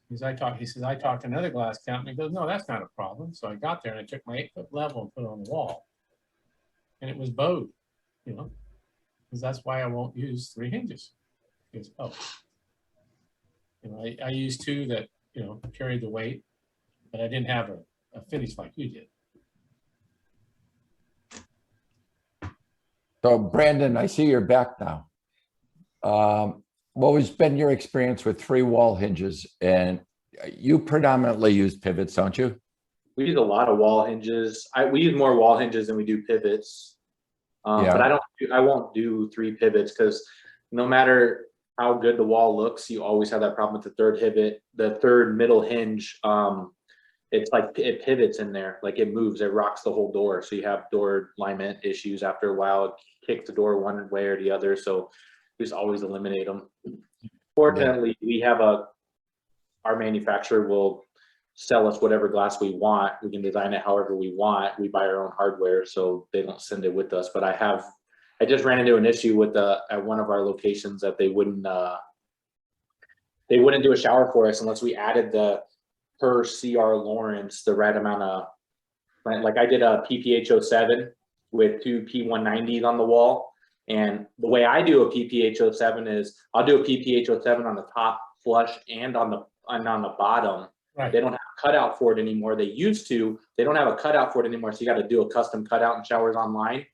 He says, I talked to another glass company. He goes, "No, that's not a problem." So I got there and I took my 8-foot level and put it on the wall. And it was bowed, because that's why I won't use 3 hinges. He goes, "Oh." I used 2 that, carried the weight, but I didn't have a finish like you did. So Brandon, I see you're back now. What has been your experience with 3 wall hinges? And you predominantly use pivots, don't you? We use a lot of wall hinges. We use more wall hinges than we do pivots. But I won't do 3 pivots because no matter how good the wall looks, you always have that problem with the third pivot, the third middle hinge. It's like it pivots in there, like it moves, it rocks the whole door. So you have door alignment issues after a while. It kicks the door one way or the other. So we just always eliminate them. Fortunately, we have our manufacturer will sell us whatever glass we want. We can design it however we want. We buy our own hardware, so they don't send it with us. But I just ran into an issue with at one of our locations that they wouldn't do a shower for us unless we added the per CR Lawrence the right amount of, like I did a PPH 07 with 2 P190s on the wall. And the way I do a PPH 07 is I'll do a PPH 07 on the top flush and on the bottom. Right. They don't have a cutout for it anymore. They used to. They don't have a cutout for it anymore. So you got to do a custom cutout in Showers Online.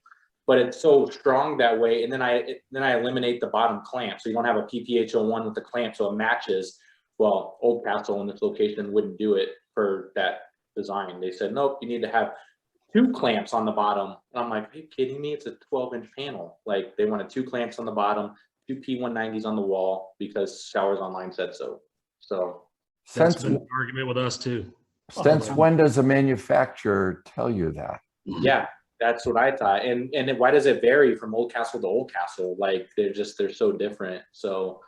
But it's so strong that way. And then I eliminate the bottom clamp. So you don't have a PPH 01 with the clamp. So it matches. Well, Old Castle in this location wouldn't do it for that design. They said, nope, you need to have 2 clamps on the bottom. And I'm like, are you kidding me? It's a 12-inch panel. Like they wanted 2 clamps on the bottom, 2 P190s on the wall because Showers Online said so. So that's been an argument with us too. Since when does a manufacturer tell you that? Yeah, that's what I thought. And why does it vary from Old Castle to Old Castle? Like they're so different. So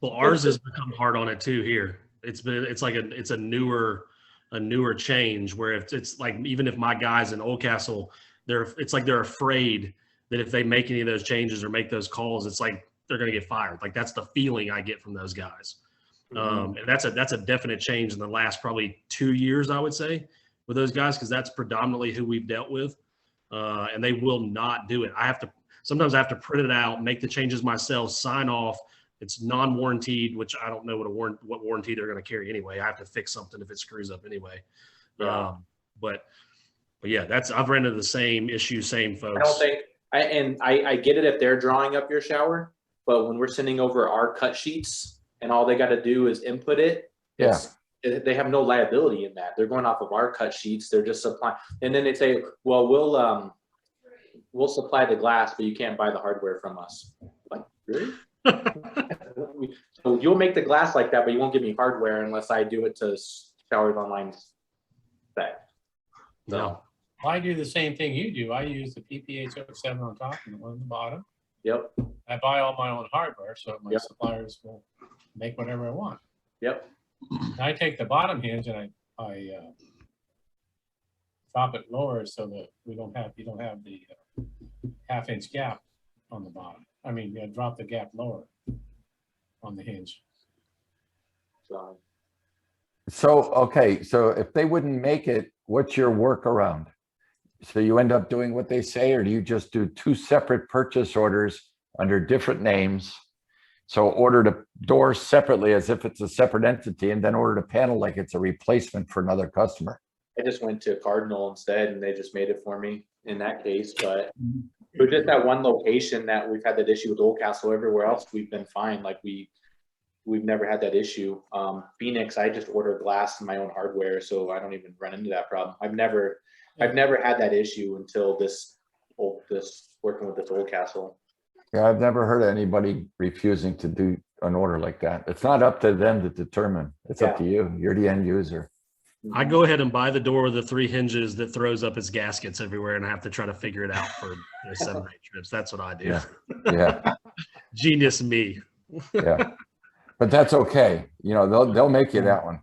well, ours has become hard on it too here. It's a newer change where it's like, even if my guys in Old Castle, it's like they're afraid that if they make any of those changes or make those calls, it's like they're going to get fired. Like that's the feeling I get from those guys. And that's a definite change in the last probably 2 years, I would say, with those guys, because that's predominantly who we've dealt with. And they will not do it. Sometimes I have to print it out, make the changes myself, sign off. It's non-warranted, which I don't know what warranty they're going to carry anyway. I have to fix something if it screws up anyway. Yeah. But But yeah, I've ran into the same issue, same I folks. don't think, I get it if they're drawing up your shower, but when we're sending over our cut sheets and all they got to do is input it, they have no liability in that. They're going off of our cut sheets. They're just supplying, and then they say, well, we'll supply the glass, but you can't buy the hardware from us. Like, really? So you'll make the glass like that, but you won't give me hardware unless I do it to Showers Online spec. No. Well, I do the same thing you do. I use the PPH07 on top and the one on the bottom. Yep. I buy all my own hardware, so my Yep. suppliers will make whatever I want. Yep. I take the bottom hinge and I drop it lower so that you don't have the half-inch gap on the bottom. I mean, drop the gap lower on the hinge. So okay, so if they wouldn't make it, what's your workaround? So you end up doing what they say, or do you just do 2 separate purchase orders under different names? So order the door separately as if it's a separate entity, and then order the panel like it's a replacement for another customer. I just went to Cardinal instead, and they just made it for me in that case. But for just that one location that we've had that issue with Oldcastle, everywhere else we've been fine. Like we've never had that issue. Phoenix, I just order glass and my own hardware, so I don't even run into that problem. I've never had that issue until this working with this Oldcastle. Yeah, I've never heard of anybody refusing to do an order like that. It's not up to them to determine. It's up to you. You're the end user. I go ahead and buy the door with the 3 hinges that throws up its gaskets everywhere, and I have to try to figure it out for 7 or 8 trips. That's what I do. Yeah. Yeah. Genius me. Yeah. But that's okay. You know, they'll make you that one.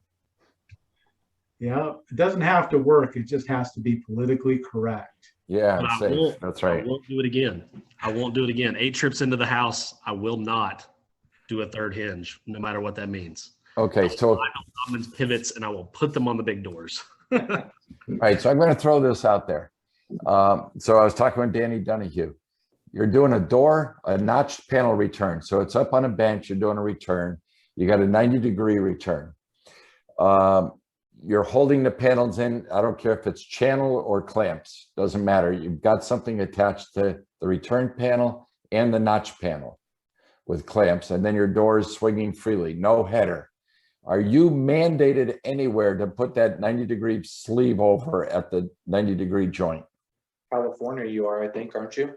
Yeah, it doesn't have to work. It just has to be politically correct. Yeah, But it's I safe. won't- That's right. I won't do it again. I won't do it again. 8 trips into the house, I will not do a 3rd hinge, no matter what that means. Okay, so Commons pivots, and I will put them on the big doors. all right, so I'm going to throw this out there. So I was talking with Danny Donahue. You're doing a door, a notched panel return. So it's up on a bench, you're doing a return. You got a 90-degree return. You're holding the panels in. I don't care if it's channel or clamps, doesn't matter. You've got something attached to the return panel and the notch panel with clamps, and then your door is swinging freely, no header. Are you mandated anywhere to put that 90-degree sleeve over at the 90-degree joint? California, you are, I think, aren't you?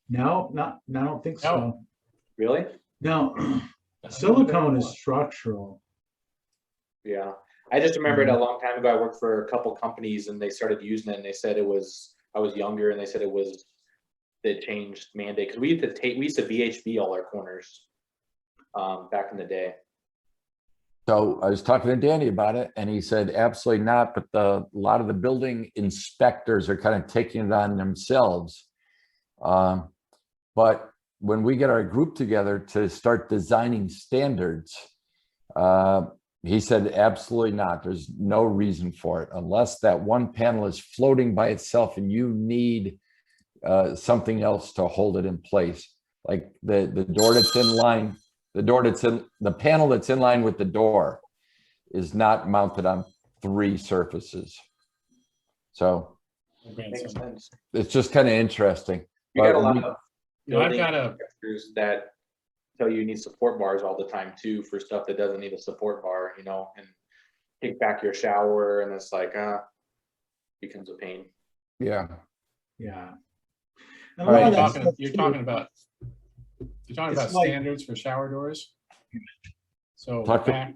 No, I don't think so. Really? No, silicone is structural. Yeah. I just remembered a long time ago, I worked for a couple companies and they started using it and they said I was younger and they said they changed mandate. Cause we used to VHB all our corners back in the day. So I was talking to Danny about it and he said, absolutely not. But a lot of the building inspectors are kind of taking it on themselves. But when we get our group together to start designing standards, he said, absolutely not. There's no reason for it unless that one panel is floating by itself and you need something else to hold it in place. Like the door that's in line, the panel that's in line with the door is not mounted on 3 surfaces. So Makes sense. it's just kind of interesting. We got a lot of I've got inspectors that tell you need support bars all the time too for stuff that doesn't need a support bar, and kick back your shower and it's like becomes a pain. Yeah. Yeah. All right. You're talking about It's like- standards for shower doors. So Talk to- back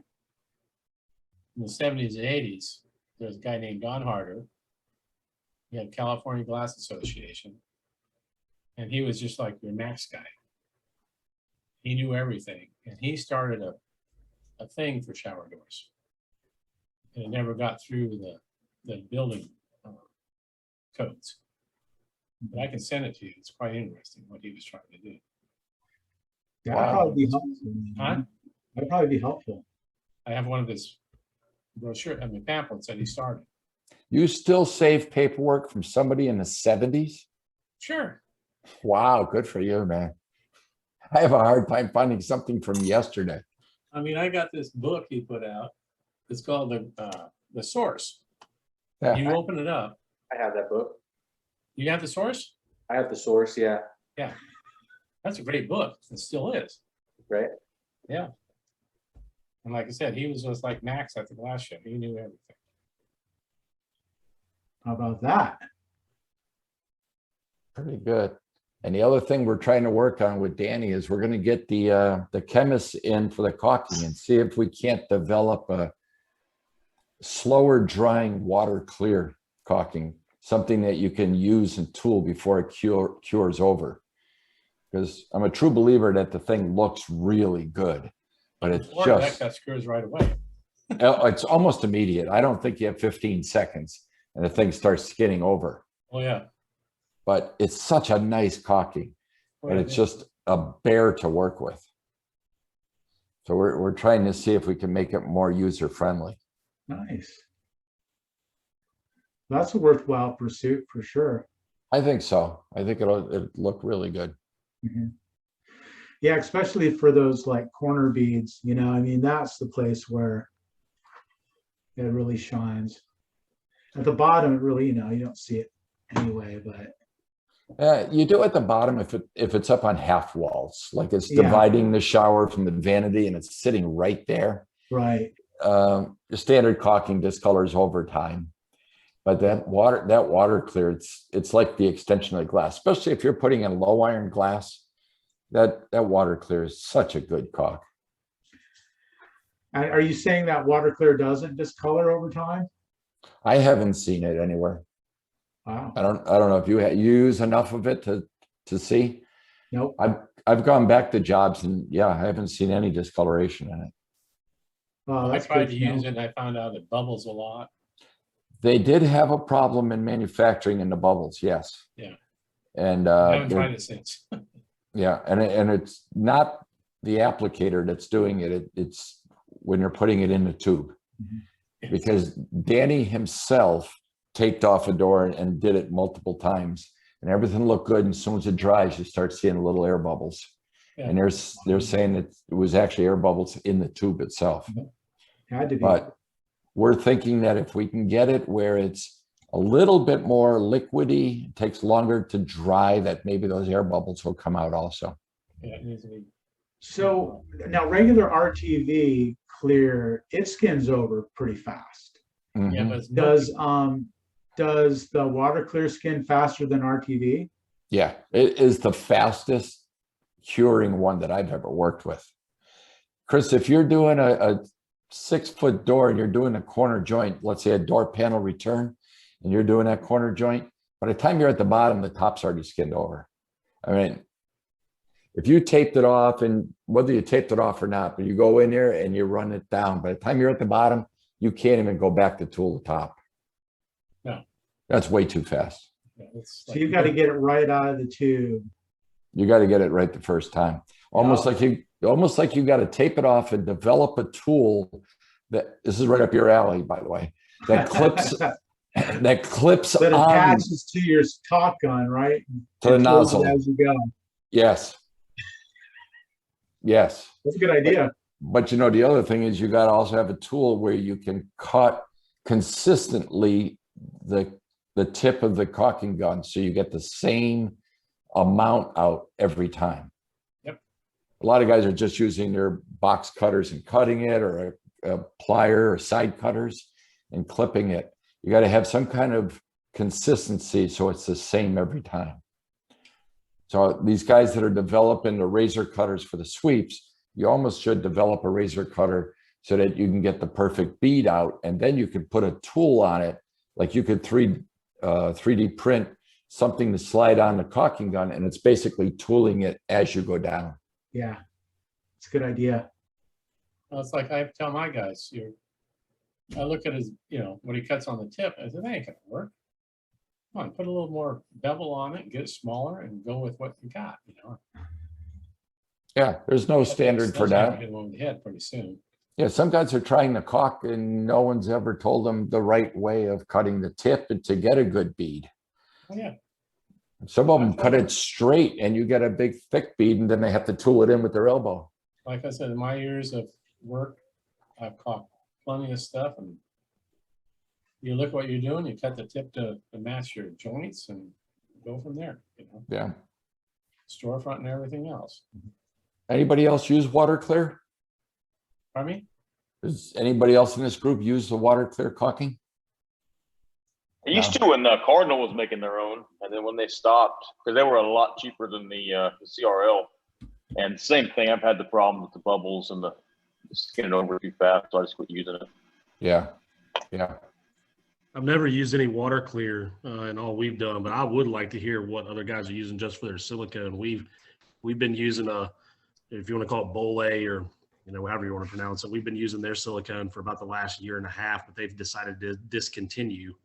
in the 70s and 80s, there's a guy named Don Harder. He had California Glass Association, and he was just like your Max guy. He knew everything, and he started a thing for shower doors. And it never got through the building codes. But I can send it to you. It's quite interesting what he was trying to do. Yeah, Wow. that'd probably be helpful. Huh? That'd probably be helpful. I have one of his pamphlets that he started. You still save paperwork from somebody in the 70s? Sure. Wow, good for you, man. I have a hard time finding something from yesterday. I mean, I got this book he put out. It's called The Source. Yeah. You open it up, I have that book. You have the source? I have the source. Yeah. That's a great book. It still is. Right. Yeah. And like I said, he was just like Max at the glass show. He knew everything. How about that? Pretty good. And the other thing we're trying to work on with Danny is we're going to get the chemists in for the caulking and see if we can't develop a slower drying water clear caulking, something that you can use and tool before it cures over. Because I'm a true believer that the thing looks really good, but it's just that screws right away. it's almost immediate. I don't think you have 15 seconds and the thing starts skinning over. Oh yeah. But it's such a nice caulking, and it's just a bear to work with. So we're trying to see if we can make it more user friendly. Nice. That's a worthwhile pursuit for sure. I think so. I think it'll look really good. Mhm. Yeah, especially for those like corner beads, you know, I mean, that's the place where it really shines. At the bottom, it really, you know, you don't see it anyway, but You do at the bottom if it's up on half walls, like it's Yeah. dividing the shower from the vanity and it's sitting right there. right. The standard caulking discolors over time, but that water clear, it's like the extension of the glass, especially if you're putting in low iron glass. That water clear is such a good caulk. Are you saying that water clear doesn't discolor over time? I haven't seen it anywhere. Wow. I don't know if you use enough of it to see. Nope. I've gone back to jobs and yeah, I haven't seen any discoloration in it. Oh, I that's tried good to to know. use it and I found out it bubbles a lot. They did have a problem in manufacturing in the bubbles, yes. Yeah. And I haven't tried it since. yeah, and it's not the applicator that's doing it. It's when you're putting it in the tube. Mhm. Because Danny himself taped off a door and did it multiple times, and everything looked good. And as soon as it dries, you start seeing little air bubbles. Yeah. And they're saying that it was actually air bubbles in the tube itself. Had to be. But we're thinking that if we can get it where it's a little bit more liquidy, it takes longer to dry, that maybe those air bubbles will come out also. Yeah, it needs to be. So now regular RTV clear, it skins over pretty fast. Yeah, Mhm. but it's Does the water clear skin faster than RTV? Yeah, it is the fastest curing one that I've ever worked with. Chris, if you're doing a 6-foot door and you're doing a corner joint, let's say a door panel return, and you're doing that corner joint, by the time you're at the bottom, the top's already skinned over. I mean, if you taped it off, and whether you taped it off or not, but you go in there and you run it down, by the time you're at the bottom, you can't even go back to tool the top. No. That's way too fast. Yeah, it's So like- you've got to get it right out of the tube. You got to get it right the first time. Almost like you got to tape it off and develop a tool that, this is right up your alley, by the way, that clips that clips That on attaches to your caulk gun, right? to the And pulls it nozzle. as you go. Yes. Yes. That's a good idea. But you know, the other thing is you got to also have a tool where you can cut consistently the tip of the caulking gun, so you get the same amount out every time. Yep. A lot of guys are just using their box cutters and cutting it, or a plier or side cutters and clipping it. You got to have some kind of consistency so it's the same every time. So these guys that are developing the razor cutters for the sweeps, you almost should develop a razor cutter so that you can get the perfect bead out, and then you can put a tool on it, like you could 3D print something to slide on the caulking gun, and it's basically tooling it as you go down. Yeah, it's a good idea. Well, it's like I tell my guys, I look at his, when he cuts on the tip, I said, that ain't gonna work. Come on, put a little more bevel on it, get it smaller, and go with what you got, Yeah, there's no standard for that. Hit him over the head pretty soon. Yeah, some guys are trying to caulk and no one's ever told them the right way of cutting the tip and to get a good bead. Oh, yeah. Some of them cut it straight and you get a big thick bead, and then they have to tool it in with their elbow. Like I said, in my years of work, I've caught plenty of stuff, and You look what you're doing, you cut the tip to match your joints and go from there, you know, Yeah. storefront and everything else. Anybody else use water clear? Pardon me? Does anybody else in this group use the water clear caulking? I used to when Cardinal was making their own, and then when they stopped, because they were a lot cheaper than the CRL. And same thing, I've had the problem with the bubbles and the skinning over too fast, so I just quit using it. Yeah. Yeah. I've never used any water clear in all we've done, but I would like to hear what other guys are using just for their silicone. We've been using if you want to call it Bole or, you know, however you want to pronounce it, we've been using their silicone for about the last year and a half, but they've decided to discontinue.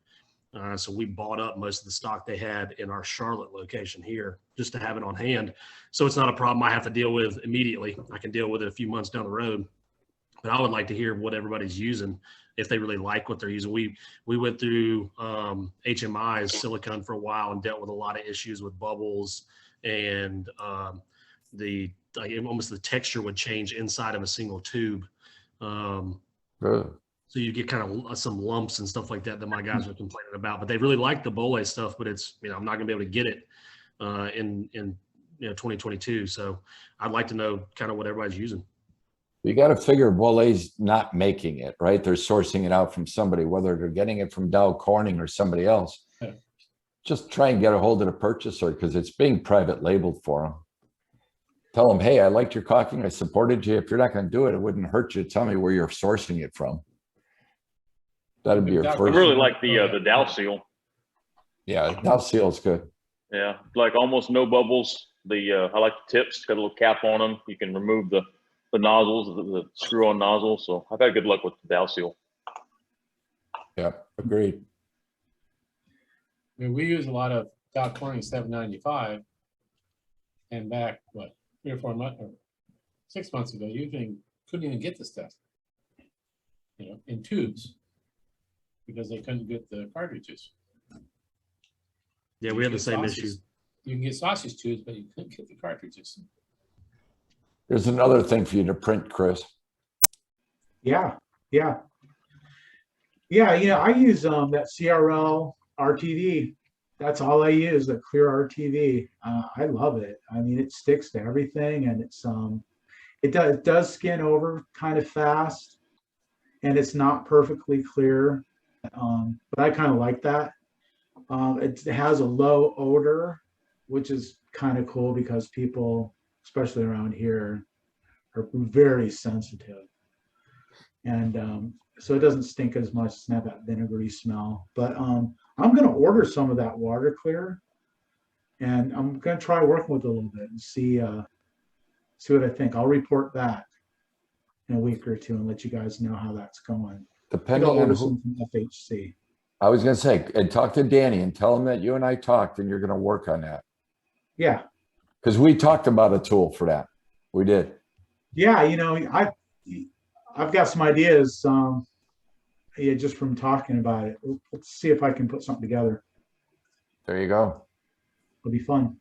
So we bought up most of the stock they had in our Charlotte location here just to have it on hand. So it's not a problem I have to deal with immediately. I can deal with it a few months down the road. But I would like to hear what everybody's using, if they really like what they're using. We went through HMI's silicone for a while and dealt with a lot of issues with bubbles and almost the texture would change inside of a single tube. So you get kind of some lumps and stuff like that my guys are complaining about. But they really like the Bole stuff, but it's, you know, I'm not going to be able to get it in 2022. So I'd like to know kind of what everybody's using. You got to figure Bole's not making it, right? They're sourcing it out from somebody, whether they're getting it from Dow Corning or somebody else. Yeah. Just try and get a hold of the purchaser because it's being private labeled for them. Tell them, hey, I liked your caulking. I supported you. If you're not going to do it, it wouldn't hurt you to tell me where you're sourcing it from. That'd be your I first. really like the Dow Seal. Yeah, Dow Seal's good. Yeah, like almost no bubbles. I like the tips, got a little cap on them. You can remove the nozzles, the screw-on nozzle. So I've had good luck with the Dow Seal. Yeah, agreed. I mean, we use a lot of Dow Corning 795, and back, what, 3 or 4 months, or 6 months ago, you couldn't even get the stuff, you know, in tubes, because they couldn't get the cartridges. Yeah, we have the same issue. You can get sausage tubes, but you couldn't get the cartridges. There's another thing for you to print, Chris. Yeah. You know, I use that CRL RTV. That's all I use, a clear RTV. I love it. I mean, it sticks to everything, and it does skin over kind of fast, and it's not perfectly clear. But I kind of like that. It has a low odor, which is kind of cool because people, especially around here, are very sensitive. And so it doesn't stink as much, it's not that vinegary smell. But I'm going to order some of that water clear, and I'm going to try working with it a little bit and see what I think. I'll report back in a week or two and let you guys know how that's going. Depending on who, from FHC. I was going to say, and talk to Danny and tell him that you and I talked and you're going to work on that. Yeah. Because we talked about a tool for that. We did. Yeah, you know, I've got some ideas just from talking about it. Let's see if I can put something together. There you go. It'll be fun.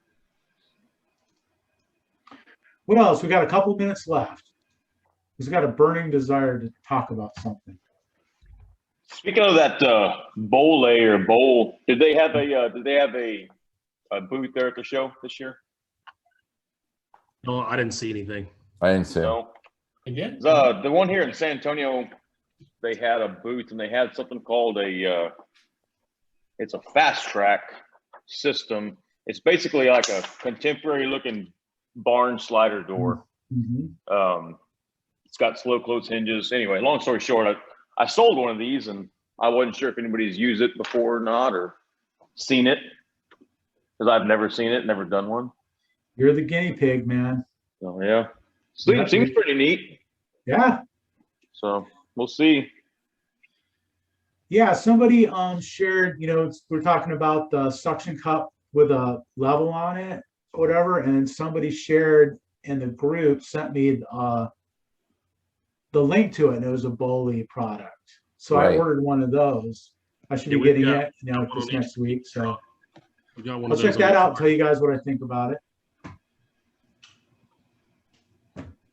What else? We got a couple minutes left. Who's got a burning desire to talk about something? Speaking of that bowl, did they have a booth there at the show this year? No, I didn't see anything. I didn't see it. No. Again? The one here in San Antonio, they had a booth and they had something called it's a fast track system. It's basically like a contemporary looking barn slider door. Mm-hmm. It's got slow close hinges. Anyway, long story short, I sold one of these and I wasn't sure if anybody's used it before or not, or seen it, because I've never seen it, never done one. You're the guinea pig, man. So yeah, seems pretty neat. Yeah. So we'll see. Yeah, somebody shared, you know, we're talking about the suction cup with a level on it, or whatever, and somebody shared in the group, sent me the link to it, and it was a Bowley product. So Right. I ordered one of those. I should Yeah, be we've getting got it, you know, one this on next week. So We've got one I'll of check those that on- out and tell you guys what I think about it.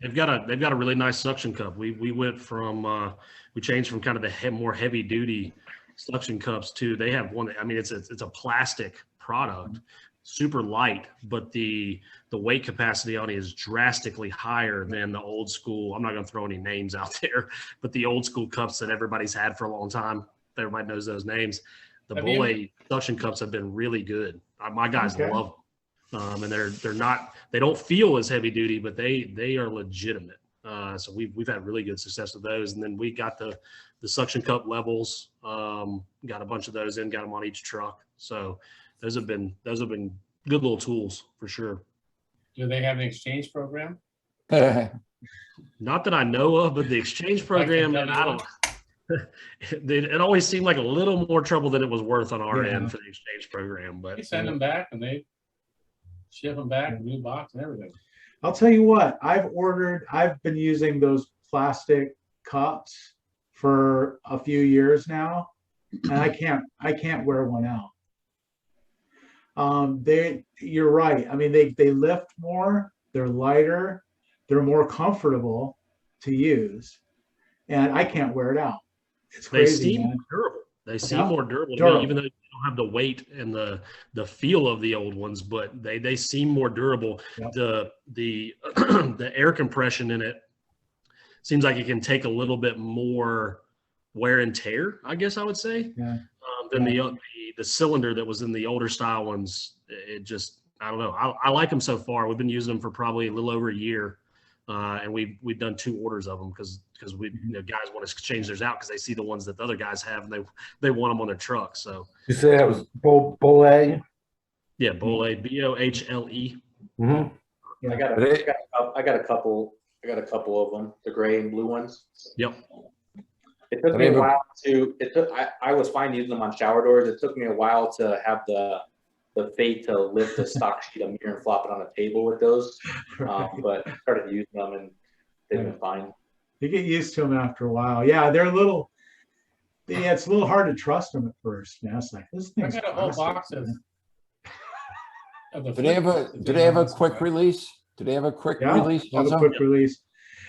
They've got a really nice suction cup. We went from we changed from kind of the more heavy duty suction cups too. They have one. I mean, it's a plastic product, super light, but the weight capacity on it is drastically higher than the old school. I'm not going to throw any names out there, but the old school cups that everybody's had for a long time. Everybody knows those names. The Bull suction cups have been really good. My guys love them, and they don't feel as heavy duty, but they are legitimate. So we've had really good success with those, and then we got the suction cup levels. Got a bunch of those got them on each truck. So those have been good little tools for sure. Do they have an exchange program? Not that I know of, but the exchange program, and I don't. It always seemed like a little more trouble than it was worth on our end for the exchange program. But they send them back and they ship them back in a new box and everything. I'll tell you what, I've been using those plastic cups for a few years now, and I can't wear one out. You're right. I mean, they lift more, they're lighter, they're more comfortable to use, and I can't wear it out. It's crazy. They seem durable. They seem more durable to me, even though they don't have the weight and the feel of the old ones, but they seem more durable. Yep. The air compression in it seems like it can take a little bit more wear and tear, I guess I would say, than the cylinder that was in the older style ones. It just, I don't know. I like them so far. We've been using them for probably a little over a year. And we've done 2 orders of them because we guys want to change theirs out because they see the ones that the other guys have and they want them on their truck. So you say that was Bohle? Mm-hmm. Yeah, Bohle, BOHLE. Mm-hmm. Yeah. I got a couple of them, the gray and blue ones. Yep. It took me a while I was fine using them on shower doors. It took me a while to have the fate to lift the stock sheet of mirror and flop it on a table with those. But I started using them and they've been fine. You get used to them after a while. Yeah, they're a little. Yeah, it's a little hard to trust them at first. Yeah, it's like this thing's. I got a whole box of. Do they have a quick release? Do they have a quick release? Have a quick release.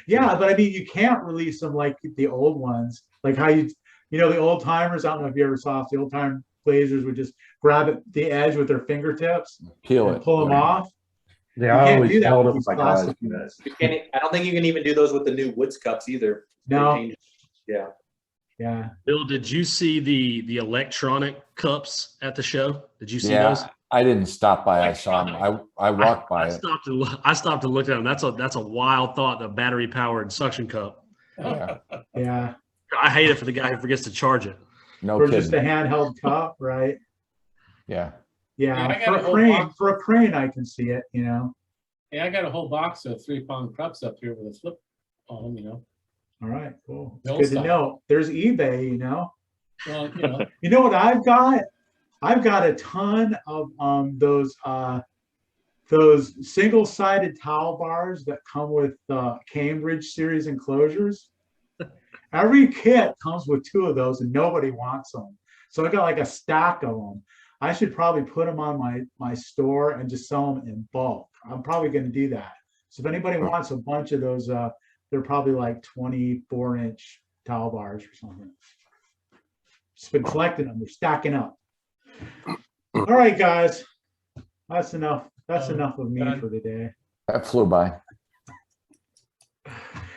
Yeah, but I mean, you can't release them like the old ones. Like how the old timers. I don't know if you ever saw the old time Blazers would just grab at the edge with their fingertips, pull them off. Yeah, I always held up my guys. I don't think you can even do those with the new Woods cups either. No. Yeah. Bill, did you see the electronic cups at the show? Did you see those? I didn't stop by. I saw them. I walked by it. I stopped to look at them. That's a wild thought. The battery powered suction cup. Yeah. I hate it for the guy who forgets to charge it. No for kidding. Just a handheld cup, right? Yeah. Yeah. For a crane, I can see it. Yeah, I got a whole box of 3-pound cups up here with a flip on them. All right, cool. It's good to know. There's eBay. Well, You know what I've got? I've got a ton of those single-sided towel bars that come with Cambridge series enclosures. Every kit comes with 2 of those, and nobody wants them. So I got like a stack of them. I should probably put them on my store and just sell them in bulk. I'm probably going to do that. So if anybody wants a bunch of those, they're probably like 24-inch towel bars or something. Just been collecting them. They're stacking up. All right, guys. That's enough. That's enough of me for today. That flew by.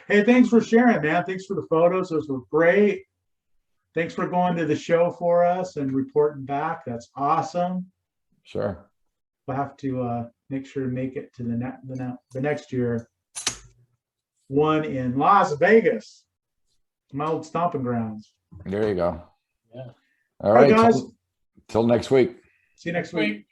Hey, thanks for sharing, man. Thanks for the photos. Those were great. Thanks for going to the show for us and reporting back. That's awesome. Sure. We'll have to make sure to make it to the next year. One in Las Vegas, my old stomping grounds. There you go. Yeah. All right, guys. till next week. See you next week.